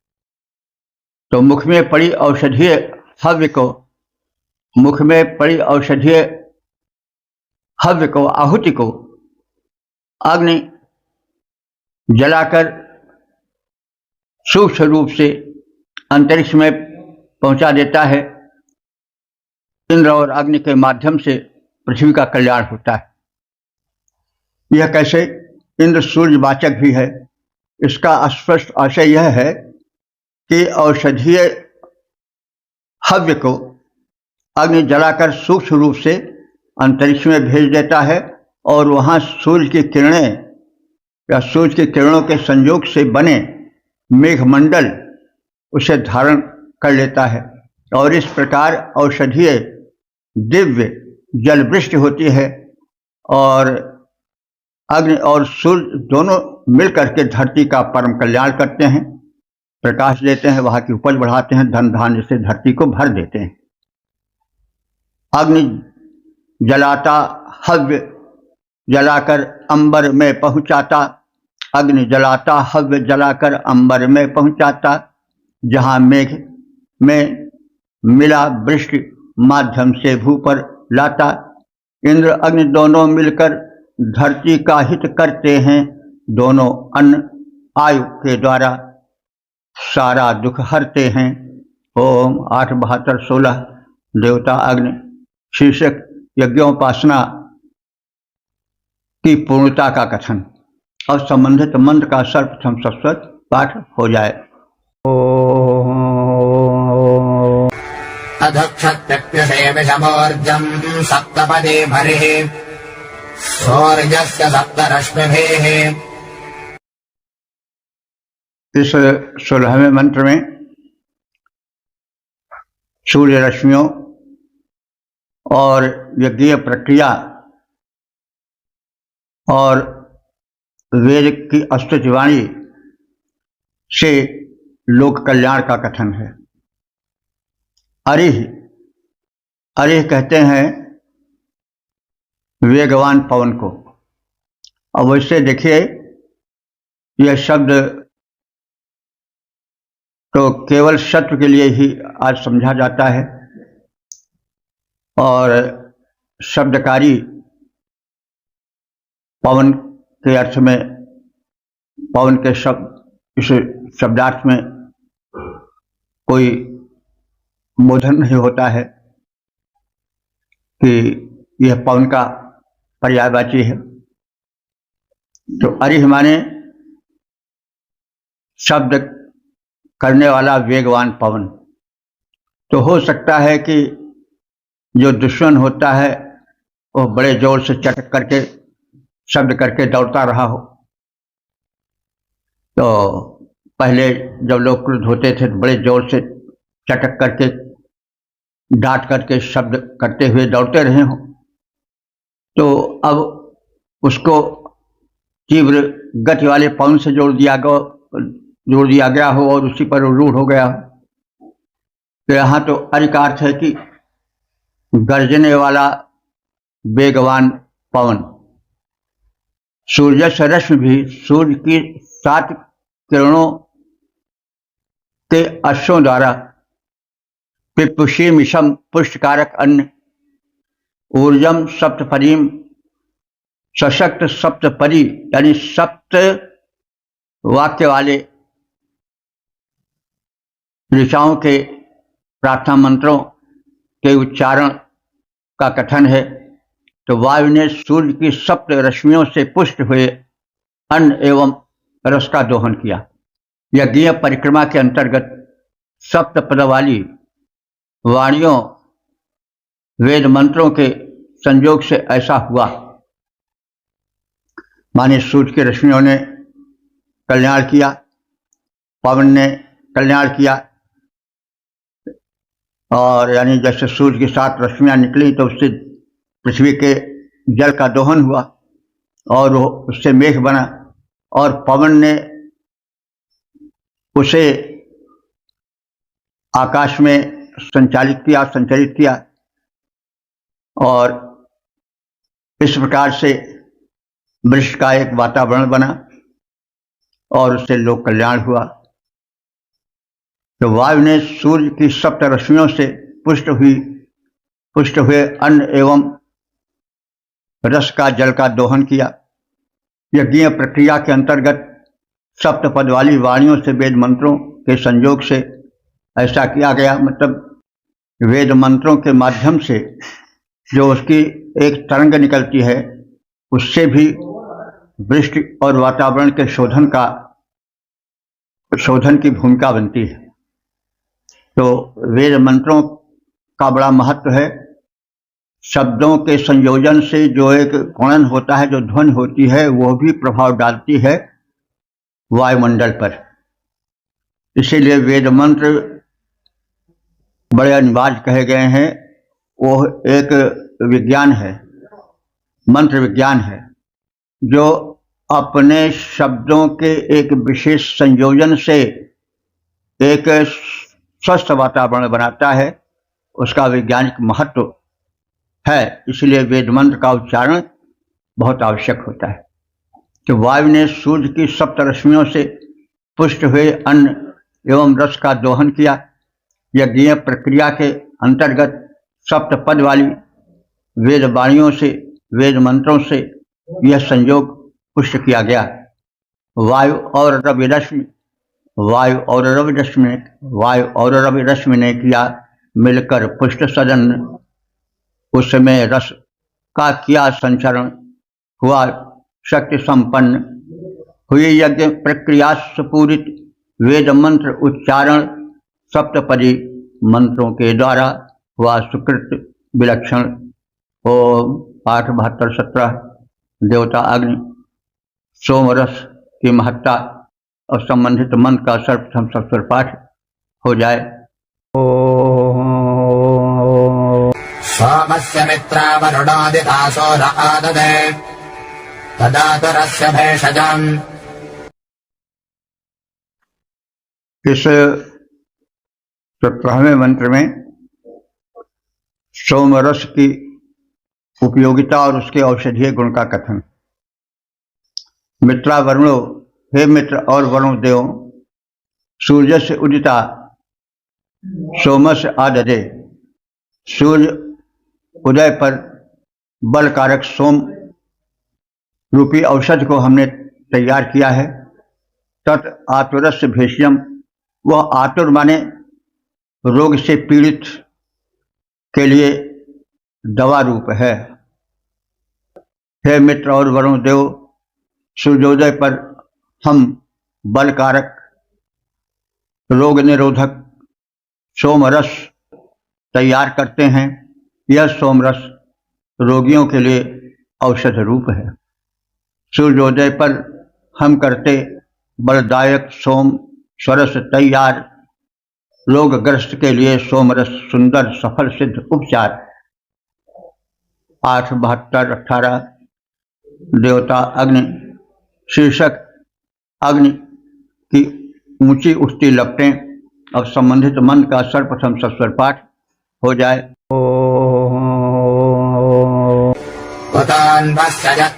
तो मुख में पड़ी औषधीय हव्य को, मुख में पड़ी औषधीय हव्य को, आहुति को अग्नि जलाकर सूक्ष्म रूप से अंतरिक्ष में पहुंचा देता है। इंद्र और अग्नि के माध्यम से पृथ्वी का कल्याण होता है। यह कैसे? इंद्र सूर्यवाचक भी है। इसका स्पष्ट आशय यह है कि औषधीय हव्य को अग्नि जलाकर सूक्ष्म रूप से अंतरिक्ष में भेज देता है और वहां सूर्य की किरणें या सूर्य की किरणों के संयोग से बने मेघमंडल उसे धारण कर लेता है, और इस प्रकार औषधीय दिव्य जलवृष्टि होती है और अग्नि और सूर्य दोनों मिलकर के धरती का परम कल्याण करते हैं, प्रकाश देते हैं, वहां की उपज बढ़ाते हैं, धन धान्य से धरती को भर देते हैं। अग्नि जलाता हव्य जलाकर अंबर में पहुंचाता, अग्नि जलाता हव्य जलाकर अंबर में पहुंचाता, जहां मेघ में मिला वृष्टि माध्यम से भू पर लाता। इंद्र अग्नि दोनों मिलकर धरती का हित करते हैं, दोनों अन्न आयु के द्वारा सारा दुख हरते हैं। ओम 8-72-16 देवता अग्नि शीर्षक यज्ञोपासना की पूर्णता का कथन और संबंधित मंत्र का सर्वप्रथम सस्वर पाठ हो जाए। अधक्षत्यक्षेमिषमोर्जम् सप्तपदे भरिः सूर्यस्य सप्तरश्मिभिः। इस 16वें मंत्र में सूर्य रश्मियों और यज्ञीय प्रक्रिया और वेद की स्तुतिवाणी से लोक कल्याण का कथन है। अरिह अरिह कहते हैं वेगवान पवन को। अब वैसे देखिए, यह शब्द तो केवल शत्रु के लिए ही आज समझा जाता है और शब्दकारी पवन के अर्थ में, पवन के शब्द, इस शब्दार्थ में कोई बोधन नहीं होता है कि यह पवन का पर्यायवाची है। तो अरिह माने शब्द करने वाला वेगवान पवन। तो हो सकता है कि जो दुश्मन होता है वो बड़े जोर से चटक करके शब्द करके दौड़ता रहा हो। तो पहले जब लोग क्रुद्ध होते थे तो बड़े जोर से चटक करके, डांट करके शब्द करते हुए दौड़ते रहे हों। तो अब उसको तीव्र गति वाले पवन से जोड़ दिया गया हो और उसी पर रूढ़ हो गया हो। तो यहाँ तो अरि का अर्थ है कि गर्जने वाला वेगवान पवन। सूर्य से रश्मि भी, सूर्य की 7 किरणों के अश्वों द्वारा पिपुषी मिशम पुष्टकारक अन्न, ऊर्जम सप्तपरीम, सशक्त सप्तपरी यानी 7 वाक्य वाले ऋचाओं के प्रार्थना मंत्रों के उच्चारण का कथन है। तो वायु ने सूर्य की 7 रश्मियों से पुष्ट हुए अन्न एवं रस का दोहन किया। यज्ञीय परिक्रमा के अंतर्गत 7 पद वाली वाणियों वेद मंत्रों के संयोग से ऐसा हुआ। माने सूर्य की रश्मियों ने कल्याण किया, पवन ने कल्याण किया, और यानी जैसे सूर्य की 7 रश्मियां निकली तो उससे पृथ्वी के जल का दोहन हुआ और उससे मेघ बना, और पवन ने उसे आकाश में संचरित किया और इस प्रकार से वृक्ष का एक वातावरण बना और उससे लोक कल्याण हुआ। तो वायु ने सूर्य की 7 रश्मियों से पुष्ट हुए अन्न एवं रस का जल का दोहन किया। यज्ञीय प्रक्रिया के अंतर्गत 7 पद वाली वाणियों से वेद मंत्रों के संयोग से ऐसा किया गया। मतलब वेद मंत्रों के माध्यम से जो उसकी एक तरंग निकलती है उससे भी वृष्टि और वातावरण के शोधन की भूमिका बनती है। तो वेद मंत्रों का बड़ा महत्व है। शब्दों के संयोजन से जो एक गुणन होता है, जो ध्वनि होती है, वो भी प्रभाव डालती है वायुमंडल पर। इसीलिए वेद मंत्र बड़े अनिवार्य कहे गए हैं। वो एक विज्ञान है, मंत्र विज्ञान है, जो अपने शब्दों के एक विशेष संयोजन से एक स्वस्थ वातावरण बनाता है। उसका वैज्ञानिक महत्व है। इसलिए वेद मंत्र का उच्चारण बहुत आवश्यक होता है। तो वायु ने सूर्य की 7 रश्मियों से पुष्ट हुए अन्न एवं रस का दोहन किया। यज्ञीय प्रक्रिया के अंतर्गत 7 पद वाली वेद वाणियों से, वेद मंत्रों से यह संयोग पुष्ट किया गया। वायु और रवि रश्मि ने किया मिलकर पुष्ट सदन। उसमें रस का किया संचरण हुआ शक्ति संपन्न। हुई यज्ञ प्रक्रिया सुपूरित वेद मंत्र उच्चारण 7पदी मंत्रों के द्वारा हुआ सुकृत विलक्षण। ओम 8, 72, 17 देवता अग्नि सोमरस की महत्ता और संबंधित मंत्र का सर्वप्रथम सत्वर पाठ हो जाए। ओम सोमस्य मित्रावरुणादितासो राददे तदातुरस्य भेषजम्। इस 17वें मंत्र में सोमरस की उपयोगिता और उसके औषधीय गुण का कथन। मित्रा वरुणो, हे मित्र और वरुण देव, सूर्य से उदिता सोमस आददे, सूर्य उदय पर बल कारक सोम रूपी औषध को हमने तैयार किया है। तत् आतुरस्य भेषजम, वह आतुर माने रोग से पीड़ित के लिए दवा रूप है। हे मित्र और वरुण देव, सूर्योदय पर हम बल कारक रोग निरोधक सोमरस तैयार करते हैं। यह सोमरस रोगियों के लिए औषध रूप है। सूर्योदय पर हम करते बलदायक सोम सरस तैयार रोगग्रस्त के लिए सोमरस सुंदर सफल सिद्ध उपचार। 8, 72, 18 देवता अग्नि शीर्षक अग्नि की ऊंची उठती लपटें और संबंधित मंत्र का सर्वप्रथम सस्वर पाठ हो जाए।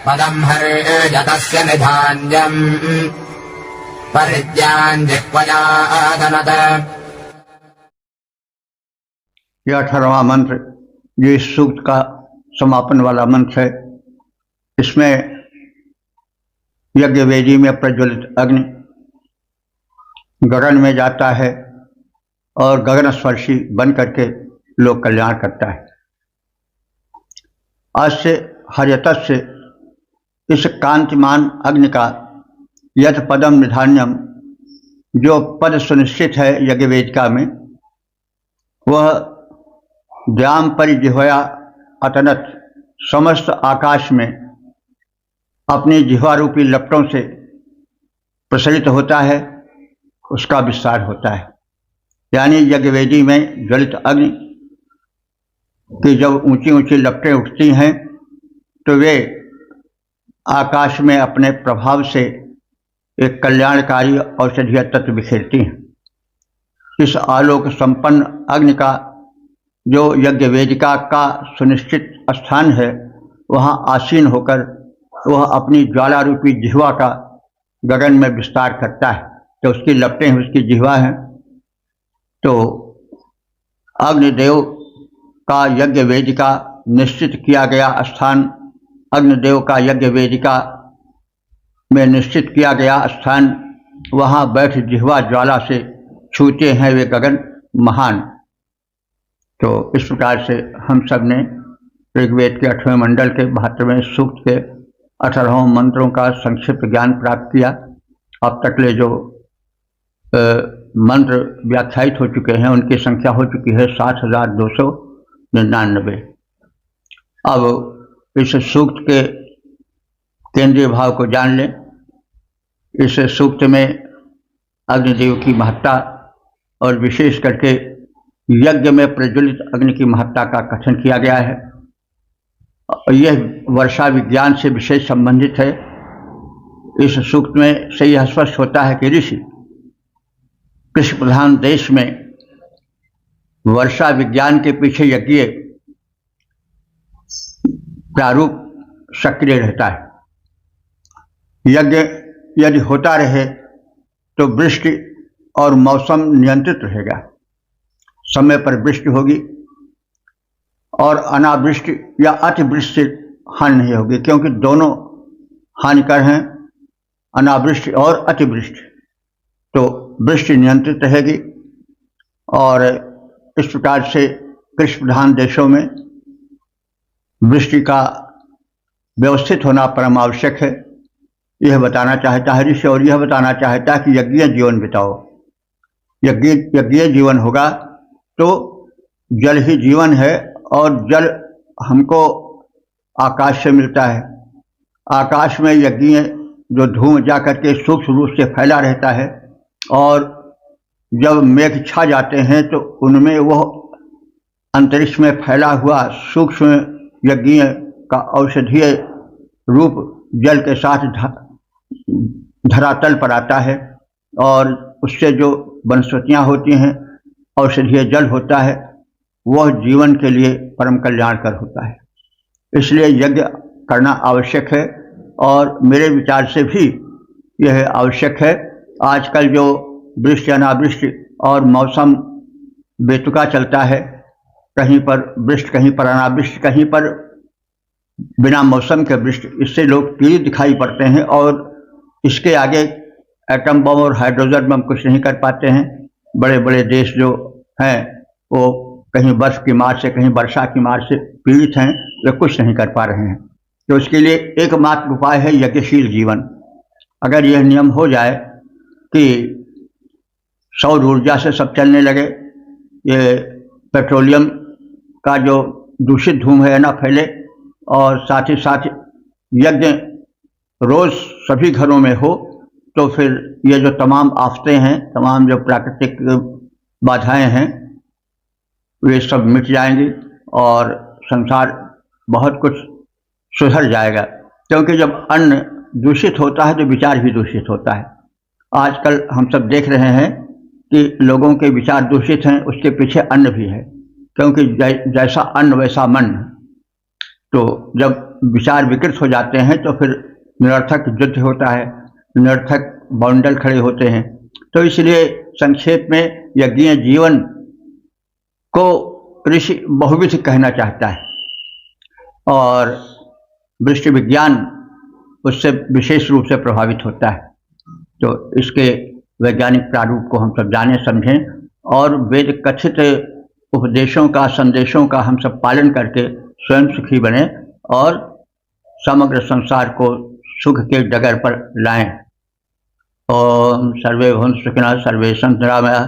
पदम हर्यतस्य निधान्यम् परिज्ञान जिह्वयादनत। यह 18वां मंत्र जो इस सूक्त का समापन वाला मंत्र है। इसमें यज्ञ वेदी में प्रज्वलित अग्नि गगन में जाता है और गगन स्पर्शी बन करके लोक कल्याण करता है। अस्य हर्यतस्य, इस कांतिमान अग्नि का यथ पदम निधान्यम, जो पद सुनिश्चित है यज्ञ वेदिका में, वह द्याम परिजिह्वया अतनत, समस्त आकाश में अपनी जिह्वा रूपी लपटों से प्रसरित होता है, उसका विस्तार होता है। यानी यज्ञवेदी में ज्वलित अग्नि की जब ऊंची ऊंची लपटें उठती हैं तो वे आकाश में अपने प्रभाव से एक कल्याणकारी औषधीय तत्व बिखेरती हैं। इस आलोक संपन्न अग्नि का जो यज्ञ वेदिका का सुनिश्चित स्थान है, वहाँ आसीन होकर वह अपनी ज्वाला रूपी जिह्वा का गगन में विस्तार करता है। तो उसकी लपटें उसकी जिह्वा हैं। तो अग्निदेव का यज्ञ वेदिका निश्चित किया गया स्थान, अग्निदेव का यज्ञ वेदिका में निश्चित किया गया स्थान, वहाँ बैठ जिह्वा ज्वाला से छूते हैं वे गगन महान। तो इस प्रकार से हम सब ने ऋग्वेद के 8वें मंडल के 72वें सूक्त के 18 मंत्रों का संक्षिप्त ज्ञान प्राप्त किया। अब तक ले जो मंत्र व्याख्यायित हो चुके हैं उनकी संख्या हो चुकी है 7,299। अब इस सूक्त के केंद्रीय भाव को जान लें। इस सूक्त में अग्निदेव की महत्ता और विशेष करके यज्ञ में प्रज्वलित अग्नि की महत्ता का कथन किया गया है। यह वर्षा विज्ञान से विशेष संबंधित है। इस सूक्त में से यह स्पष्ट होता है कि ऋषि कृषि प्रधान देश में वर्षा विज्ञान के पीछे यज्ञ प्रारूप सक्रिय रहता है। यज्ञ यदि होता रहे तो वृष्टि और मौसम नियंत्रित रहेगा, समय पर वृष्टि होगी और अनावृष्टि या अतिवृष्टि हानि नहीं होगी, क्योंकि दोनों हानिकर हैं, अनावृष्टि और अतिवृष्टि। तो वृष्टि नियंत्रित रहेगी और इस प्रकार से कृषि प्रधान देशों में वृष्टि का व्यवस्थित होना परम आवश्यक है। यह बताना चाहता है ऋषि, और यह बताना चाहता है कि यज्ञीय जीवन बिताओ। यज्ञीय जीवन होगा तो जल ही जीवन है, और जल हमको आकाश से मिलता है। आकाश में यज्ञीय जो धूम जाकर के सूक्ष्म रूप से फैला रहता है, और जब मेघ छा जाते हैं तो उनमें वह अंतरिक्ष में फैला हुआ सूक्ष्म यज्ञीय का औषधीय रूप जल के साथ धरातल पर आता है और उससे जो वनस्पतियां होती हैं, औषधीय जल होता है, वह जीवन के लिए परम कल्याणकर होता है। इसलिए यज्ञ करना आवश्यक है और मेरे विचार से भी यह आवश्यक है। आजकल जो वृष्टि अनावृष्टि और मौसम बेतुका चलता है, कहीं पर वृष्टि, कहीं पर अनावृष्टि, कहीं पर बिना मौसम के वृष्टि, इससे लोग पीड़ित दिखाई पड़ते हैं और इसके आगे एटम बम और हाइड्रोजन बम कुछ नहीं कर पाते हैं। बड़े बड़े देश जो हैं वो कहीं बर्फ की मार से, कहीं वर्षा की मार से पीड़ित हैं, वे कुछ नहीं कर पा रहे हैं। तो इसके लिए एकमात्र उपाय है यज्ञशील जीवन। अगर यह नियम हो जाए कि सौर ऊर्जा से सब चलने लगे, ये पेट्रोलियम का जो दूषित धूम है ना फैले, और साथ ही साथ यज्ञ रोज सभी घरों में हो, तो फिर ये जो तमाम आफतें हैं, तमाम जो प्राकृतिक बाधाएं हैं, वे सब मिट जाएंगी और संसार बहुत कुछ सुधर जाएगा। क्योंकि जब अन्न दूषित होता है तो विचार भी दूषित होता है। आजकल हम सब देख रहे हैं कि लोगों के विचार दूषित हैं, उसके पीछे अन्न भी है, क्योंकि जैसा अन्न वैसा मन। तो जब विचार विकृत हो जाते हैं तो फिर निरर्थक युद्ध होता है, निरर्थक बाउंडल खड़े होते हैं। तो इसलिए संक्षेप में यज्ञीय जीवन को ऋषि बहुविध कहना चाहता है और वृष्टि विज्ञान उससे विशेष रूप से प्रभावित होता है। तो इसके वैज्ञानिक प्रारूप को हम सब जाने समझें और वेद कथित उपदेशों का, संदेशों का हम सब पालन करके स्वयं सुखी बने और समग्र संसार को सुख के डगर पर लाएं। ओम सर्वे भवन्तु सुखिनः, सर्वे सन्तु निरामयाः,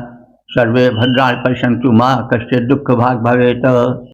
सर्वे भद्राणि पश्यन्तु मा कश्चित् दुःख भाग् भवेत्।